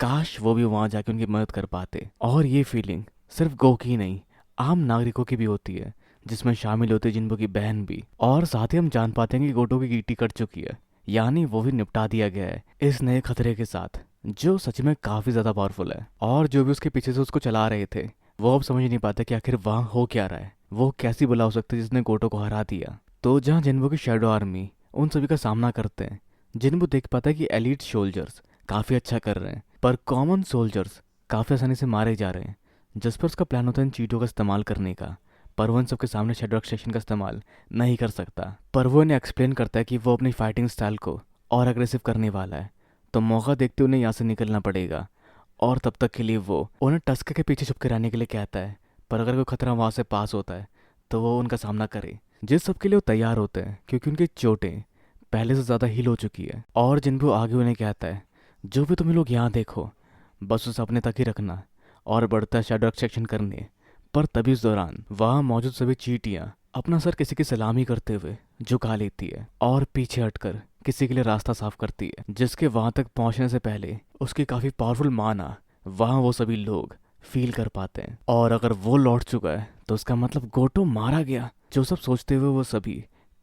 काश वो भी वहाँ जाके उनकी मदद कर पाते। और ये फीलिंग सिर्फ गो की नहीं, आम नागरिकों की भी होती है, जिसमें शामिल होती है जिन्बू की बहन भी। और साथ ही हम जान पाते हैं कि गोटो की गिट्टी कट चुकी है, यानी वो भी निपटा दिया गया है इस नए खतरे के साथ, जो सच में काफ़ी ज़्यादा पावरफुल है। और जो भी उसके पीछे से उसको चला रहे थे, वो अब समझ नहीं पाते कि आखिर वहाँ हो क्या रहा है। वो कैसी बुला हो सकती है जिसने गोटो को हरा दिया। तो जहाँ जिन्बू की शैडो आर्मी उन सभी का सामना करते हैं, जिन्बू देख पाता है कि एलीट सोल्जर्स काफ़ी अच्छा कर रहे हैं, पर कॉमन सोल्जर्स काफ़ी आसानी से मारे जा रहे हैं। जिस पर उसका प्लान होता है इन चीटों का इस्तेमाल करने का, पर वो इन सबके सामने शैडो एक्सट्रैक्शन का इस्तेमाल नहीं कर सकता। पर वो इन्हें एक्सप्लेन करता है कि वो अपनी फाइटिंग स्टाइल को और अग्रेसिव करने वाला है, तो मौका देखते उन्हें यहाँ से निकलना पड़ेगा। और तब तक के लिए वो उन्हें टस्क के पीछे छुप के रहने के लिए कहता है, पर अगर कोई खतरा वहाँ से पास होता है तो वो उनका सामना करे। जिस सब के लिए वो तैयार होते हैं, क्योंकि उनकी चोटें पहले से ज़्यादा हील हो चुकी है। और जिन्बू आगे उन्हें कहता है, जो भी तुम लोग यहाँ देखो बस उसे अपने तक ही रखना, और बढ़ता है शैडो एक्सट्रैक्शन करने। पर तभी उस दौरान वहाँ मौजूद सभी चींटियाँ अपना सर किसी की सलामी करते हुए झुका लेती है और पीछे हटकर किसी के लिए रास्ता साफ करती है, जिसके वहां तक पहुंचने से पहले उसकी काफी पावरफुल माना वहां वो सभी लोग फील कर पाते हैं। और अगर वो लौट चुका है तो उसका मतलब गोटो मारा गया। जो सब सोचते हुए वो सभी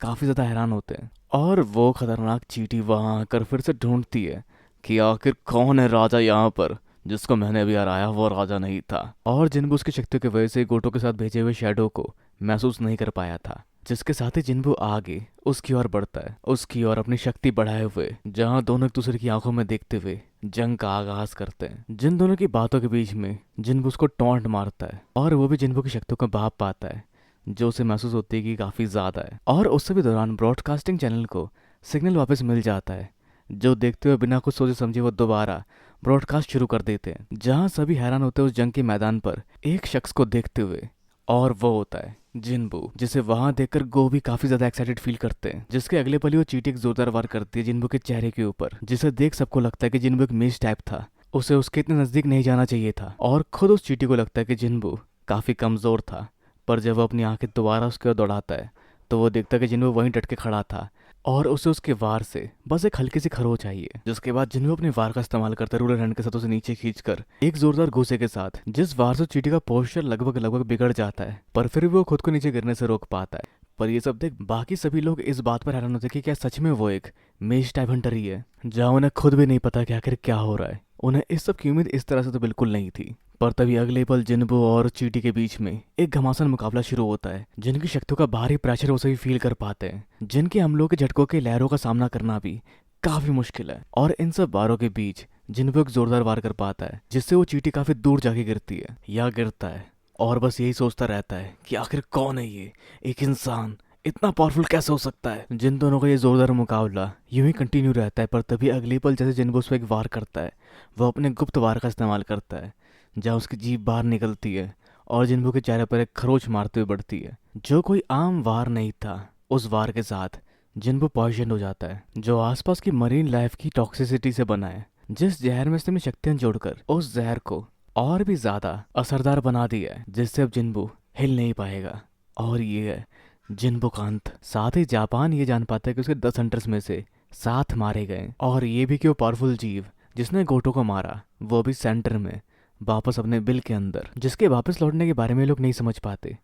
काफी ज्यादा हैरान होते हैं। और वो खतरनाक चींटी वहां आकर फिर से ढूंढती है कि आखिर कौन है राजा यहाँ पर, जिसको मैंने अभी हराया वो राजा नहीं था। और जिन्बू उसकी शक्तियों की वजह से गोटो के साथ भेजे हुए शैडो को महसूस नहीं कर पाया था, जिसके साथ ही जिन्बू आगे उसकी ओर बढ़ता है, उसकी ओर अपनी शक्ति बढ़ाए हुए, जहां दोनों एक दूसरे की आंखों में देखते हुए जंग का आगाज करते हैं। जिन दोनों की बातों के बीच में जिन्बू उसको टॉन्ट मारता है और वो भी जिन्बू की शक्तियों को भाप पाता है, जो उसे महसूस होती है कि काफी ज्यादा है। और उस भी दौरान ब्रॉडकास्टिंग चैनल को सिग्नल वापस मिल जाता है, जो देखते हुए बिना कुछ सोचे समझे वो दोबारा ब्रॉडकास्ट शुरू कर देते हैं, जहां सभी हैरान होते हैं उस जंग के मैदान पर एक शख्स को देखते हुए, और वो होता है जिन्बू, जिसे वहां देखकर गो भी काफी ज्यादा एक्साइटेड फील करते हैं। जिसके अगले पल ही वो चींटी एक जोरदार वार करती है जिन्बू के चेहरे के ऊपर, जिसे देख सबको लगता है कि जिन्बू एक मेज टाइप था, उसे उसके इतने नजदीक नहीं जाना चाहिए था। और खुद उस चींटी को लगता है कि जिन्बू काफी कमजोर था, पर जब वो अपनी आंखें दोबारा उसकी ओर दौड़ाता है तो वो देखता है कि जिन्बू वहीं डट के खड़ा था और उसे उसके वार से बस एक हल्की सी खरोच आई है। जिसके बाद जिन्बू अपने वार का इस्तेमाल करता है रूलर हैंड के साथ उसे नीचे खींचकर एक जोरदार घूसे के साथ, जिस वार से चींटी का पोस्चर लगभग लगभग बिगड़ जाता है, पर फिर भी वो खुद को नीचे गिरने से रोक पाता है। पर ये सब देख बाकी सभी लोग इस बात पर हैरान होते हैं कि क्या सच में वो एक मेज टाइप हंटर ही है, जहाँ उन्हें खुद भी नहीं पता कि आखिर क्या हो रहा है। उन्हें इस सब की उम्मीद इस तरह से तो बिल्कुल नहीं थी। पर तभी अगले पल जिन्बू और चींटी के बीच में एक घमासान मुकाबला शुरू होता है, जिनकी शक्तियों का भारी प्रेशर वो सभी फील कर पाते हैं, जिनके हमलों के झटकों के लहरों का सामना करना भी काफी मुश्किल है। और इन सब वारों के बीच जिन्बू एक जोरदार वार कर पाता है, जिससे वो चींटी काफी दूर जाके गिरती है या गिरता है, और बस यही सोचता रहता है कि आखिर कौन है ये, एक इंसान इतना पावरफुल कैसे हो सकता है। जिन दोनों का ये जोरदार मुकाबला यूं ही कंटिन्यू रहता है, पर तभी अगले पल जैसे जिन्बू उस पर एक वार करता है, वो अपने गुप्त वार का इस्तेमाल करता है, जहाँ उसकी जीभ बाहर निकलती है और जिन्बू के चेहरे पर एक खरोच मारते हुए बढ़ती है, जो कोई आम वार नहीं था। उस वार के साथ जिन्बू पॉइजन हो जाता है, जो आसपास की मरीन लाइफ की टॉक्सिसिटी से बना है, जिस जहर में उसने अपनी शक्तियां जोड़कर उस जहर को और भी ज्यादा असरदार बना दिया है, जिससे अब जिन्बू हिल नहीं पाएगा। और ये है जिन्बू का अंत। साथ ही जापान ये जान पाता है कि उसके 10 हंटर्स में से 7 मारे गए, और ये भी कि वो पावरफुल जीव जिसने गोटो को मारा वो भी सेंटर में वापस अपने बिल के अंदर, जिसके वापस लौटने के बारे में लोग नहीं समझ पाते,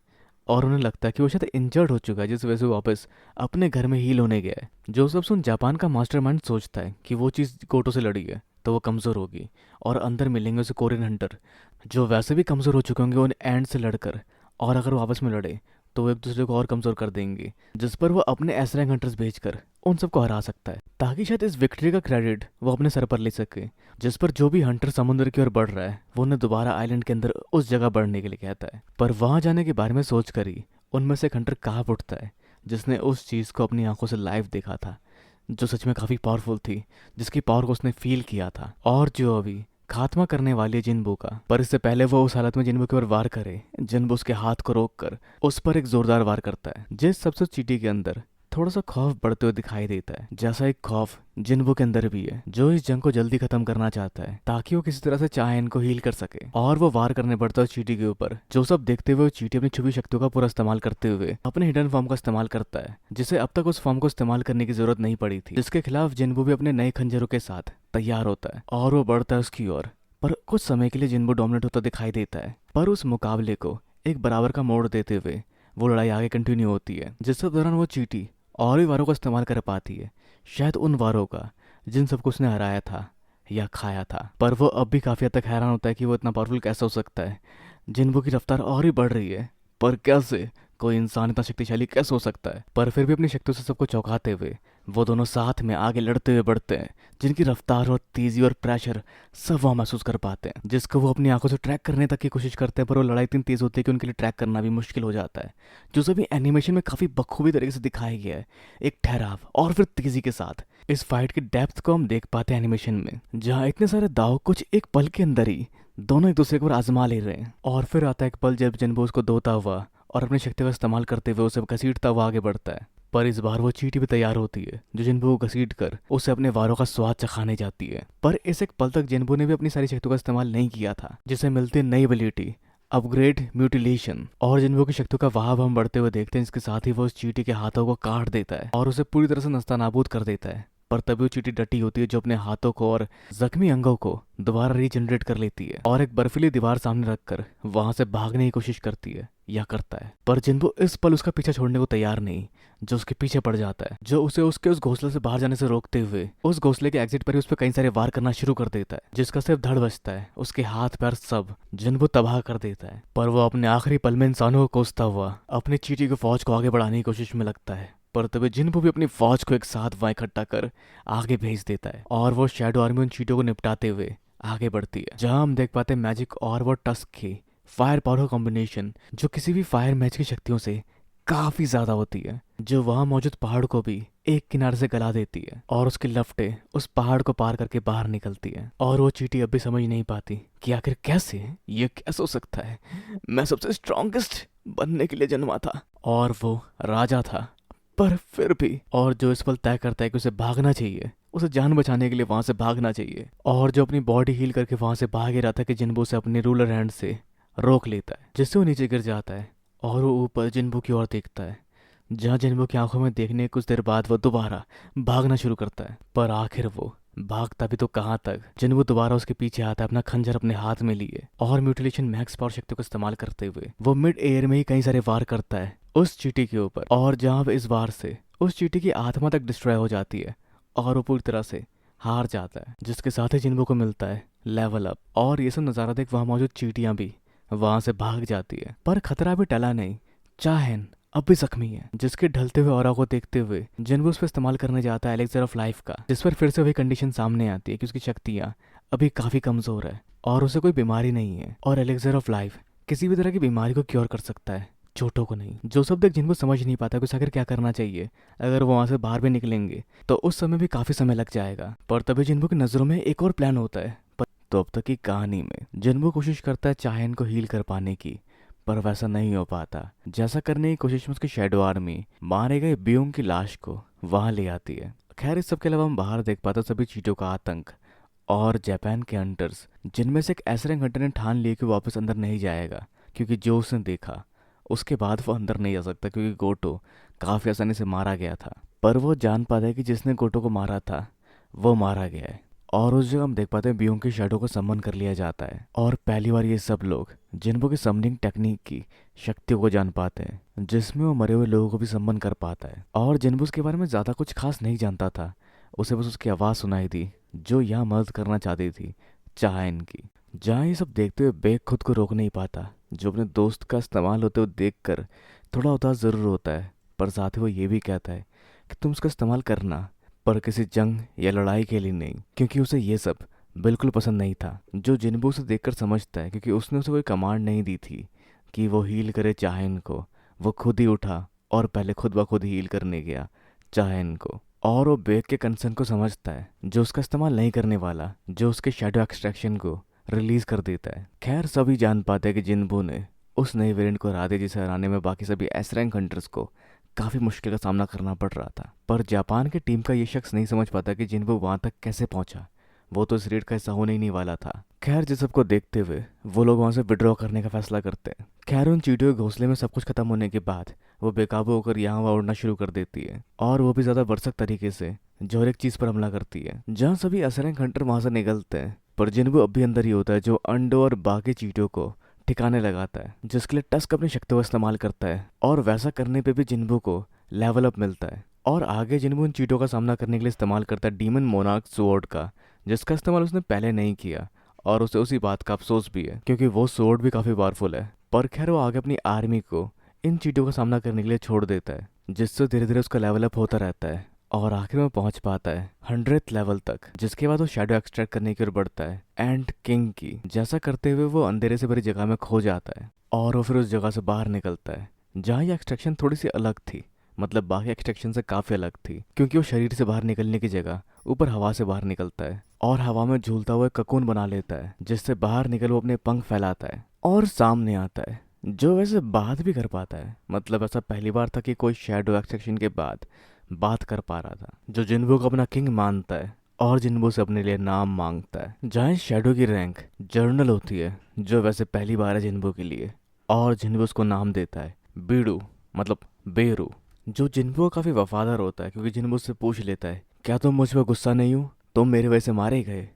और उन्हें लगता है कि वो शायद इंजर्ड हो चुका है, जिस वजह से वो वापस अपने घर में हील होने गया है। जो सब सुन जापान का मास्टरमाइंड सोचता है कि वो चीज़ गोटो से लड़ी है तो वो कमज़ोर होगी, और अंदर मिलेंगे उसे कोरियन हंटर जो वैसे भी कमज़ोर हो चुके होंगे उन एंड से लड़कर, और अगर वो आपस में लड़े तो वो एक दूसरे को और कमज़ोर कर देंगे, जिस पर वो अपने एस रैंक हंटर्स भेजकर उन सबको हरा सकता है, ताकि शायद इस विक्ट्री का क्रेडिट वो अपने सर पर ले सके। जिस पर जो भी हंटर समुद्र की ओर बढ़ रहा है वो उन्हें दोबारा आइलैंड के अंदर उस जगह बढ़ने के लिए कहता है। पर वहां जाने के बारे में सोच कर ही उनमें से एक हंटर कहाँ उठता है, जिसने उस चीज़ को अपनी आंखों से लाइव देखा था, जो सच में काफ़ी पावरफुल थी, जिसकी पावर को उसने फील किया था, और जो अभी खात्मा करने वाली है जिन्बू का। पर इससे पहले वो उस हालत में जिन्बू की ओर वार करे, जिन्बू उसके हाथ को रोक कर उस पर एक जोरदार वार करता है, जिस सबसे चींटी के अंदर थोड़ा सा खौफ बढ़ते हुए दिखाई देता है, जैसा एक खौफ जिन्बू के अंदर भी है, जो इस जंग को जल्दी खत्म करना चाहता है ताकि वो किसी तरह से चाहे इनको हील कर सके। और वो वार करने पड़ता है चींटी के ऊपर, जो सब देखते हुए चींटी अपनी छुपी शक्तियों का पूरा इस्तेमाल करते हुए अपने हिडन फॉर्म का इस्तेमाल करता है, जिसे अब तक उस फॉर्म को इस्तेमाल करने की जरूरत नहीं पड़ी थी, जिसके खिलाफ जिन्बू भी अपने नए खंजरों के साथ तैयार होता है, और वो बढ़ता है उसकी ओर। पर कुछ समय के लिए जिन्बू डोमिनेट होता दिखाई देता है, पर उस मुकाबले को एक बराबर का मोड़ देते हुए वो लड़ाई आगे कंटिन्यू होती है, जिस दौरान वो चींटी और भी वारों का इस्तेमाल कर पाती है, शायद उन वारों का जिन सबको उसने हराया था या खाया था। पर वो अब भी काफ़ी हद तक हैरान होता है कि वो इतना पावरफुल कैसे हो सकता है। जिन्बू की रफ्तार और ही बढ़ रही है, पर कैसे कोई इंसान इतना शक्तिशाली कैसे हो सकता है। पर फिर भी अपनी शक्तियों से सबको चौंकाते हुए वो दोनों साथ में आगे लड़ते हुए बढ़ते हैं, जिनकी रफ्तार और तेजी और प्रेशर सब वहाँ महसूस कर पाते हैं, जिसको वो अपनी आंखों से ट्रैक करने तक की कोशिश करते हैं, पर वो लड़ाई इतनी तेज होती है कि उनके लिए ट्रैक करना भी मुश्किल हो जाता है, जो सभी एनिमेशन में काफ़ी बखूबी तरीके से दिखाया गया है, एक ठहराव और फिर तेजी के साथ। इस फाइट की डेप्थ को हम देख पाते हैं एनिमेशन में, जहाँ इतने सारे दाव कुछ एक पल के अंदर ही दोनों एक दूसरे को आजमा ले रहे हैं। और फिर आता है एक पल जब जिन्बू उसको धोता हुआ और अपनी शक्ति का इस्तेमाल करते हुए उसे घसीटता हुआ आगे बढ़ता है, पर इस बार वो चींटी भी तैयार होती है, जो जिन्बू को घसीट कर उसे अपने वारों का स्वाद चखाने जाती है। पर इस एक पल तक जिन्बू ने भी अपनी सारी शक्तियों का इस्तेमाल नहीं किया था, जिसे मिलती है नई एबिलिटी अपग्रेड म्यूटिलेशन। और जिन्बू की शक्तियों का वहां हम बढ़ते हुए देखते हैं, इसके साथ ही वो उस चींटी के हाथों को काट देता है और उसे पूरी तरह से नस्तानाबूद कर देता है। पर तभी वो चींटी डटी होती है, जो अपने हाथों को और जख्मी अंगों को दोबारा रीजनरेट कर लेती है और एक बर्फीली दीवार सामने रखकर वहां से भागने की कोशिश करती है। या करता है, पर जिन्बो इस पल उसका पीछा छोड़ने को तैयार नहीं, जो उसके पीछे पड़ जाता है, जो उसे उसके उस घोंसले से बाहर जाने से रोकते हुए उस घोंसले के एग्जिट पर ही उस पर कई सारे वार करना शुरू कर देता है, जिसका सिर्फ धड़ बचता है, उसके हाथ पैर सब जिन्बो तबाह कर देता है। पर वो अपने आखिरी पल में इंसानों को कोसता हुआ अपनी चींटी की फौज को आगे बढ़ाने की कोशिश में लगता है, पर तभी जिन्बो भी अपनी फौज को एक साथ वहां इकट्ठा कर आगे भेज देता है और वो शैडो आर्मी उन चींटों को निपटाते हुए आगे बढ़ती है, जहां हम देख पाते हैं मैजिक और वो टस्क की फायर पावर का कॉम्बिनेशन, जो किसी भी फायर मैच की शक्तियों से काफी ज्यादा होती है, जो वहां मौजूद पहाड़ को भी एक किनारे से गला देती है और उसकी लपटें उस पहाड़ को पार करके बाहर निकलती है। और वो चींटी अब भी समझ नहीं पाती कि आखिर कैसे ये कैसे हो सकता है, मैं सबसे स्ट्रॉन्गेस्ट बनने के लिए जन्मा था और वो राजा था, पर फिर भी। और जो इस पल तय करता है कि उसे भागना चाहिए, उसे जान बचाने के लिए वहां से भागना चाहिए, और जो अपनी बॉडी हील करके वहां से भाग ही रहा था कि जिन्बो से अपने रूलर हैंड से रोक लेता है, जिससे वो नीचे गिर जाता है और वो ऊपर जिन्बो की ओर देखता है, जहाँ जिन्बो की आंखों में देखने के कुछ देर बाद वो दोबारा भागना शुरू करता है। पर आखिर वो भागता भी तो कहाँ तक, जिन्बो दोबारा उसके पीछे आता है अपना खंजर अपने हाथ में लिए, और म्यूटिलेशन मैक्स पावर शक्ति को इस्तेमाल करते हुए वो मिड एयर में ही कई सारे वार करता है उस चींटी के ऊपर, और जहाँ इस वार से उस चींटी की आत्मा तक डिस्ट्रॉय हो जाती है और वो पूरी तरह से हार जाता है, जिसके साथ ही जिन्बो को मिलता है लेवल अप। और ये सब नज़ारा देख वहाँ मौजूद चींटियां भी वहां से भाग जाती है, पर खतरा भी टला नहीं, चाहेन अब भी जख्मी है, जिसके ढलते हुए ऑरा को देखते हुए जिन्बो उस पर इस्तेमाल करने जाता है एलेक्सर ऑफ लाइफ का, जिस पर फिर से वही कंडीशन सामने आती है कि उसकी शक्तियां अभी काफी कमजोर है और उसे कोई बीमारी नहीं है, और एलेक्सर ऑफ लाइफ किसी भी तरह की बीमारी को क्योर कर सकता है, चोटों को नहीं। जो सब देख जिनको समझ नहीं पाता कि उसे आखिर क्या करना चाहिए, अगर वो वहां से बाहर भी निकलेंगे तो उस समय भी काफी समय लग जाएगा। पर तभी जिन्बो की नजरों में एक और प्लान होता है। तो अब तक की कहानी में जिन्बो कोशिश करता है चाहेन को हील कर पाने की, पर वैसा नहीं हो पाता। जैसा करने की कोशिश में उसकी शैडो आर्मी मारे गए ब्यूंग की लाश को वहां ले आती है। खैर इस सब के अलावा हम बाहर देख पाते सभी चीजों का आतंक, और जापान के हंटर्स, जिनमें से एक ऐसे हंटर ने ठान लिया कि वापस अंदर नहीं जाएगा, क्योंकि जो उसने देखा उसके बाद वो अंदर नहीं जा सकता, क्योंकि गोटो काफी आसानी से मारा गया था। पर वो जान पाता है कि जिसने गोटो को मारा था वो मारा गया है, और उस जगह हम देख पाते हैं ब्यूंग की शैडो को समन कर लिया जाता है, और पहली बार ये सब लोग जिन्बो की समनिंग टेक्निक की शक्तियों को जान पाते हैं, जिसमें वो मरे हुए लोगों को भी समन कर पाता है। और जिन्बो उसके बारे में ज्यादा कुछ खास नहीं जानता था, उसे बस उसकी आवाज सुनाई दी जो यहाँ मदद करना चाहती थी, चाहेन की। जहाँ ये सब देखते हुए बेग खुद को रोक नहीं पाता, जो अपने दोस्त का इस्तेमाल होते हुए देखकर थोड़ा उदास जरूर होता है, पर साथ ही वो ये भी कहता है कि तुम उसका इस्तेमाल करना, पर किसी जंग या लड़ाई के लिए नहीं, क्योंकि उसे ये सब बिल्कुल पसंद नहीं था। जो जिन्बो उसे देखकर समझता है, क्योंकि उसने उसे कोई कमांड नहीं दी थी कि वो हील करे चाहेन को, वो खुद ही उठा और पहले खुद ब खुद हील करने गया चाहेन को। और वो बेग के कंसर्न को समझता है, जो उसका इस्तेमाल नहीं करने वाला, जो उसके शैडो एक्सट्रैक्शन को रिलीज कर देता है। खैर सभी जान पाते हैं कि जिन्बो ने उस नए वेरिएंट को हरा दिया, जिसे हराने में बाकी सभी एस रैंक हंटर्स को काफी मुश्किल का सामना करना पड़ रहा था। पर जापान की टीम का ये शख्स नहीं समझ पाता कि जिन्बो वहां तक कैसे पहुंचा, वो तो इस रेड का हिस्सा होने ही नहीं वाला था। खैर जिस सबको देखते हुए वो लोग वहां से विड्रॉ करने का फैसला करते हैं। खैर उन चींटियों के घोंसले में सब कुछ खत्म होने के बाद वो बेकाबू होकर यहाँ वहाँ उड़ना शुरू कर देती है, और वो भी ज्यादा बरसक तरीके से जो हर एक चीज पर हमला करती है। जहाँ सभी असरंग हंटर वहां से निकलते हैं, पर जिन्बो अब भी अंदर ही होता है, जो अंडों और बाकी चींटियों को ठिकाने लगाता है, जिसके लिए टस्क अपनी शक्तियों का इस्तेमाल करता है, और वैसा करने पे भी जिन्बो को लेवल अप मिलता है। और आगे जिन्बो उन चींटों का सामना करने के लिए इस्तेमाल करता है डीमन मोनार्क स्वॉर्ड का, जिसका इस्तेमाल उसने पहले नहीं किया, और उसे उसी बात का अफसोस भी है, क्योंकि वो स्वॉर्ड भी काफी पावरफुल है। पर खैर वो आगे अपनी आर्मी को इन चींटों का सामना करने के लिए छोड़ देता है, जिससे धीरे धीरे उसका लेवल अप होता रहता है, और आखिर में पहुंच पाता है 100th लेवल तक, जिसके बाद वो शैडो एक्सट्रैक्ट करने की ओर बढ़ता है एंड किंग की। जैसा करते हुए वो अंधेरे से भरी जगह में खो जाता है, और वो फिर उस जगह से बाहर निकलता है, जहाँ ये एक्सट्रैक्शन थोड़ी सी अलग थी, मतलब बाकी एक्सट्रैक्शन से काफी अलग थी, क्योंकि वो शरीर से बाहर निकलने की जगह ऊपर हवा से बाहर निकलता है, और हवा में झूलता हुआ ककून बना लेता है, जिससे बाहर निकल वो अपने पंख फैलाता है और सामने आता है, जो वैसे बात भी कर पाता है। मतलब ऐसा पहली बार था कि कोई शैडो एक्सट्रैक्शन के बाद बात कर पा रहा था, जो जिन्बो को अपना किंग मानता है और जिन्बो से अपने लिए नाम मांगता है। जहाँ शैडो की रैंक जर्नल होती है, जो वैसे पहली बार है जिन्बो के लिए, और जिन्बो उसको नाम देता है बीडू, मतलब बेरू, जो जिन्बो काफी वफादार होता है, क्योंकि जिन्बो उससे पूछ लेता है क्या तुम मुझ पर गुस्सा नहीं हो, तुम मेरे वजह से मारे गए।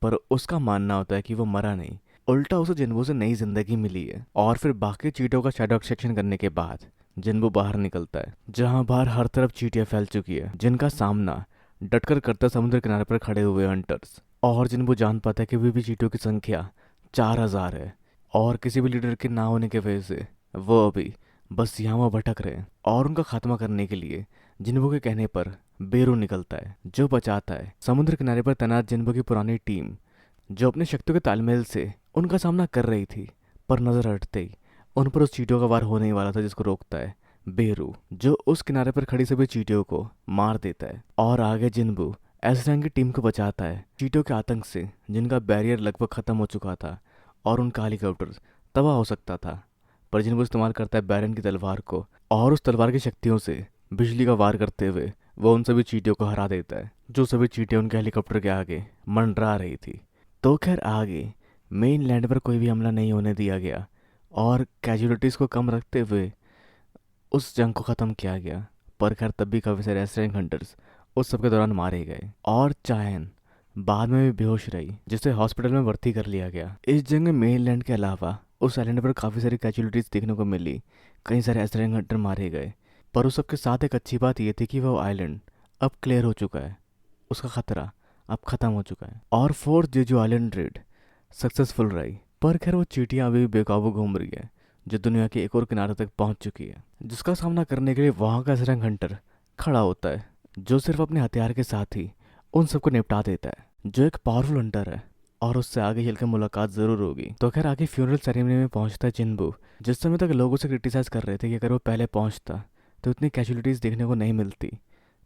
पर उसका मानना होता है कि वो मरा नहीं, उल्टा उसे जिन्बू से नई जिंदगी मिली है। और फिर बाकी चींटियों का शैडो एक्सट्रैक्शन करने के बाद जिन्बू बाहर निकलता है, जहां बाहर हर तरफ चींटियां फैल चुकी है, जिनका सामना डटकर करता समुद्र किनारे पर खड़े हुए हंटर्स। और जिन्बू जान पाता है कि अभी भी चींटियों की संख्या 4000 है, और किसी भी लीडर के ना होने की वजह से वो अभी बस यहाँ वहाँ भटक रहे हैं। और उनका खात्मा करने के लिए जिन्बू के कहने पर बेरू निकलता है, जो बचाता है समुद्र किनारे पर तैनात जिन्बू की पुरानी टीम, जो अपने शक्तियों के तालमेल से उनका सामना कर रही थी। पर नजर हटते ही उन पर उस चींटियों का वार होने ही वाला था, जिसको रोकता है बेरू, जो उस किनारे पर खड़ी सभी चींटियों को मार देता है। और आगे जिन्बू एसरंग की टीम को बचाता है चींटियों के आतंक से, जिनका बैरियर लगभग खत्म हो चुका था और उनका हेलीकॉप्टर तबाह हो सकता था। पर जिन्बू इस्तेमाल करता है बैरन की तलवार को, और उस तलवार की शक्तियों से बिजली का वार करते हुए वो उन सभी चींटियों को हरा देता है, जो सभी चींटियां उनके हेलीकॉप्टर के आगे मंडरा रही थी। तो खैर आगे मेन लैंड पर कोई भी हमला नहीं होने दिया गया, और कैजुअलिटीज़ को कम रखते हुए उस जंग को ख़त्म किया गया। पर खैर तब भी काफ़ी सारे रेस्टोरेंट हंटर्स उस सब के दौरान मारे गए, और चायन बाद में भी बेहोश रही, जिसे हॉस्पिटल में भर्ती कर लिया गया। इस जंग में मेन लैंड के अलावा उस आइलैंड पर काफ़ी सारी कैजुअलिटीज़ देखने को मिली, कई सारे रेस्टोरेंट हंटर मारे गए। पर उस सबके साथ एक अच्छी बात यह थी कि वो आइलैंड अब क्लियर हो चुका है, उसका खतरा अब ख़त्म हो चुका है, और fourth Jeju island raid successful रही। पर खैर वो चींटियां अभी भी बेकाबू घूम रही है, जो दुनिया के एक और किनारे तक पहुंच चुकी है, जिसका सामना करने के लिए वहां का सरंग हंटर खड़ा होता है, जो सिर्फ अपने हथियार के साथ ही उन सबको निपटा देता है, जो एक पावरफुल हंटर है। और उससे आगे चलकर मुलाकात जरूर होगी। तो खैर आगे फ्यूनरल सेरेमनी में पहुंचता है जिन्बू, जिस समय तक लोग उसे क्रिटिसाइज कर रहे थे कि अगर वो पहले पहुंचता तो इतनी कैजुअलिटीज़ देखने को नहीं मिलती।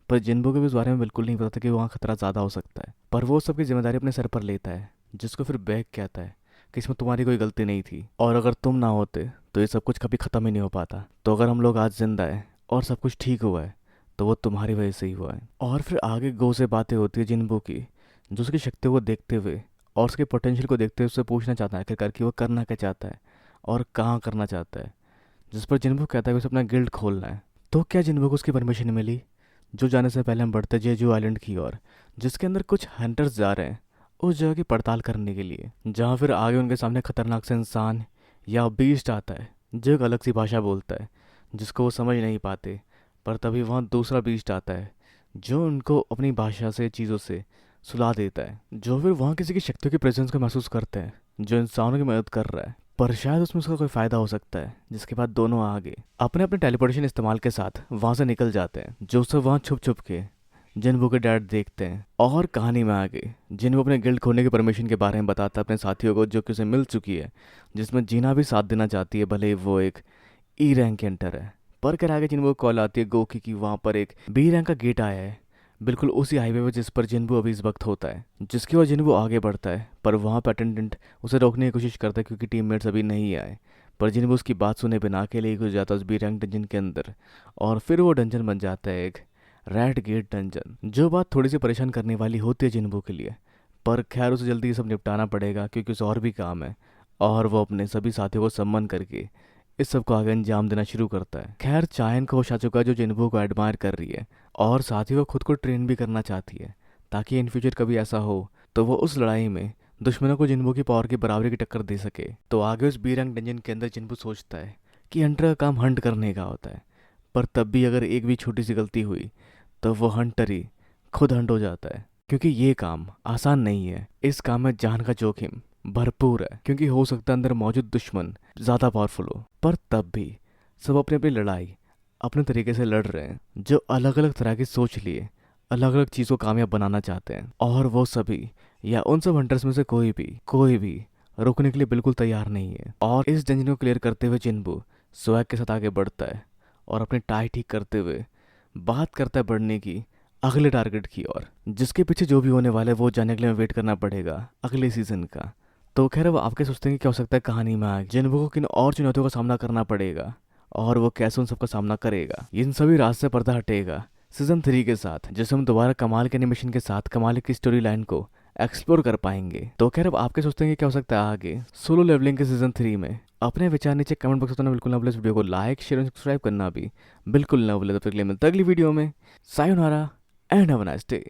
पर जिन्बू को भी इस बारे में बिल्कुल नहीं पता था कि वहाँ खतरा ज़्यादा हो सकता है। पर वो सबकी जिम्मेदारी अपने सर पर लेता है, जिसको फिर बैग कहता है कि इसमें तुम्हारी कोई गलती नहीं थी, और अगर तुम ना होते तो ये सब कुछ कभी ख़त्म ही नहीं हो पाता। तो अगर हम लोग आज जिंदा है और सब कुछ ठीक हुआ है तो वो तुम्हारी वजह से ही हुआ है। और फिर आगे गो से बातें होती है जिन्बू की, जो उसकी शक्तियों को देखते हुए और उसके पोटेंशियल को देखते हुए उससे पूछना चाहता है आखिरकार कि वो करना क्या चाहता है और कहाँ करना चाहता है। जिस पर जिन्बू कहता है कि उसे अपना गिल्ड खोलना है। तो क्या जिन्बू को उसकी परमिशन मिली? जो जाने से पहले हम बढ़ते जेजू आइलैंड की ओर, जिसके अंदर कुछ हंटर्स जा रहे हैं उस जगह की पड़ताल करने के लिए, जहाँ फिर आगे उनके सामने खतरनाक से इंसान या बीस्ट आता है, जो एक अलग सी भाषा बोलता है जिसको वो समझ नहीं पाते। पर तभी वहाँ दूसरा बीस्ट आता है जो उनको अपनी भाषा से चीज़ों से सुला देता है, जो फिर वहाँ किसी की शक्तियों की प्रेजेंस को महसूस करते हैं, जो इंसानों की मदद कर रहा है। पर शायद उसमें उसका कोई फ़ायदा हो सकता है, जिसके बाद दोनों आगे अपने अपने टेलीपोर्टेशन इस्तेमाल के साथ वहाँ से निकल जाते हैं, जो सब वहाँ छुप छुप के जिन्बू के डैड देखते हैं। और कहानी में आगे जिन्बू अपने गिल्ड खोलने की परमिशन के बारे में बताता है अपने साथियों को, जो कि उसे मिल चुकी है, जिसमें जीना भी साथ देना चाहती है, भले ही वो एक ई रैंक के एंटर है। पर कर आगे जिन्बू को कॉल आती है गोकी की वहाँ पर एक बी रैंक का गेट आया है, बिल्कुल उसी हाईवे पर जिस पर जिन्बू अभी इस वक्त होता है, जिसकी वजह जिन्बू आगे बढ़ता है। पर वहाँ पर अटेंडेंट उसे रोकने की कोशिश करता है क्योंकि टीममेट्स अभी नहीं आए। पर जिन्बू उसकी बात सुने बिना अकेले ही घुस जाता है उस बी रैंक डंजन के अंदर, और फिर वो डंजन बन जाता है एक रेड गेट डंजन, जो बात थोड़ी सी परेशान करने वाली होती है जिन्बू के लिए। पर खैर उसे जल्दी ये सब निपटाना पड़ेगा क्योंकि उसे और भी काम है, और वो अपने सभी साथियों को सम्मान करके इस सब को आगे अंजाम देना शुरू करता है। खैर चायन को होश आ चुका है, जो जिन्बू को एडमायर कर रही है, और साथ ही वो खुद को ट्रेन भी करना चाहती है, ताकि इन फ्यूचर कभी ऐसा हो तो वो उस लड़ाई में दुश्मनों को जिन्बू की पावर की बराबरी की टक्कर दे सके। तो आगे उस बी रैंक डंजन के अंदर जिन्बू सोचता है कि हंटर का काम हंट करने का होता है, पर तब भी अगर एक भी छोटी सी गलती हुई तो वो हंटर ही खुद हंट हो जाता है, क्योंकि ये काम आसान नहीं है। इस काम में जान का जोखिम भरपूर है, क्योंकि हो सकता है अंदर मौजूद दुश्मन ज़्यादा पावरफुल हो। पर तब भी सब अपनी अपनी लड़ाई अपने तरीके से लड़ रहे हैं, जो अलग अलग तरह की सोच लिए अलग अलग चीज़ को कामयाब बनाना चाहते हैं। और वो सभी या उन सब हंटर्स में से कोई भी रोकने के लिए बिल्कुल तैयार नहीं है। और इस डंजन को क्लियर करते हुए जिन्बू स्वैग के साथ आगे बढ़ता है, और अपनी टाई ठीक करते हुए बात करता है बढ़ने की अगले टारगेट की ओर, जिसके पीछे जो भी होने वाला है वो जानने के लिए वेट करना पड़ेगा अगले सीजन का। तो खैर अब आपके सोचते हैं कि क्या हो सकता है कहानी में आगे जिन्बू को किन और चुनौतियों का सामना करना पड़ेगा, और वो कैसे उन सबका सामना करेगा। इन सभी राज से पर्दा हटेगा सीजन 3 के साथ, जिसमें हम दोबारा कमाल के एनिमेशन के साथ कमाल की स्टोरी लाइन को एक्सप्लोर कर पाएंगे। तो खैर अब आपके सोचते हैं कि क्या हो सकता है आगे सोलो लेवलिंग के सीजन 3 में। अपने विचार नीचे कमेंट बॉक्स में बिल्कुल ना भूलें। इस वीडियो को लाइक शेयर और सब्सक्राइब करना भी बिल्कुल ना भूलें। तो फिर मिलते हैं अगली वीडियो में। Sayonara and have a nice day.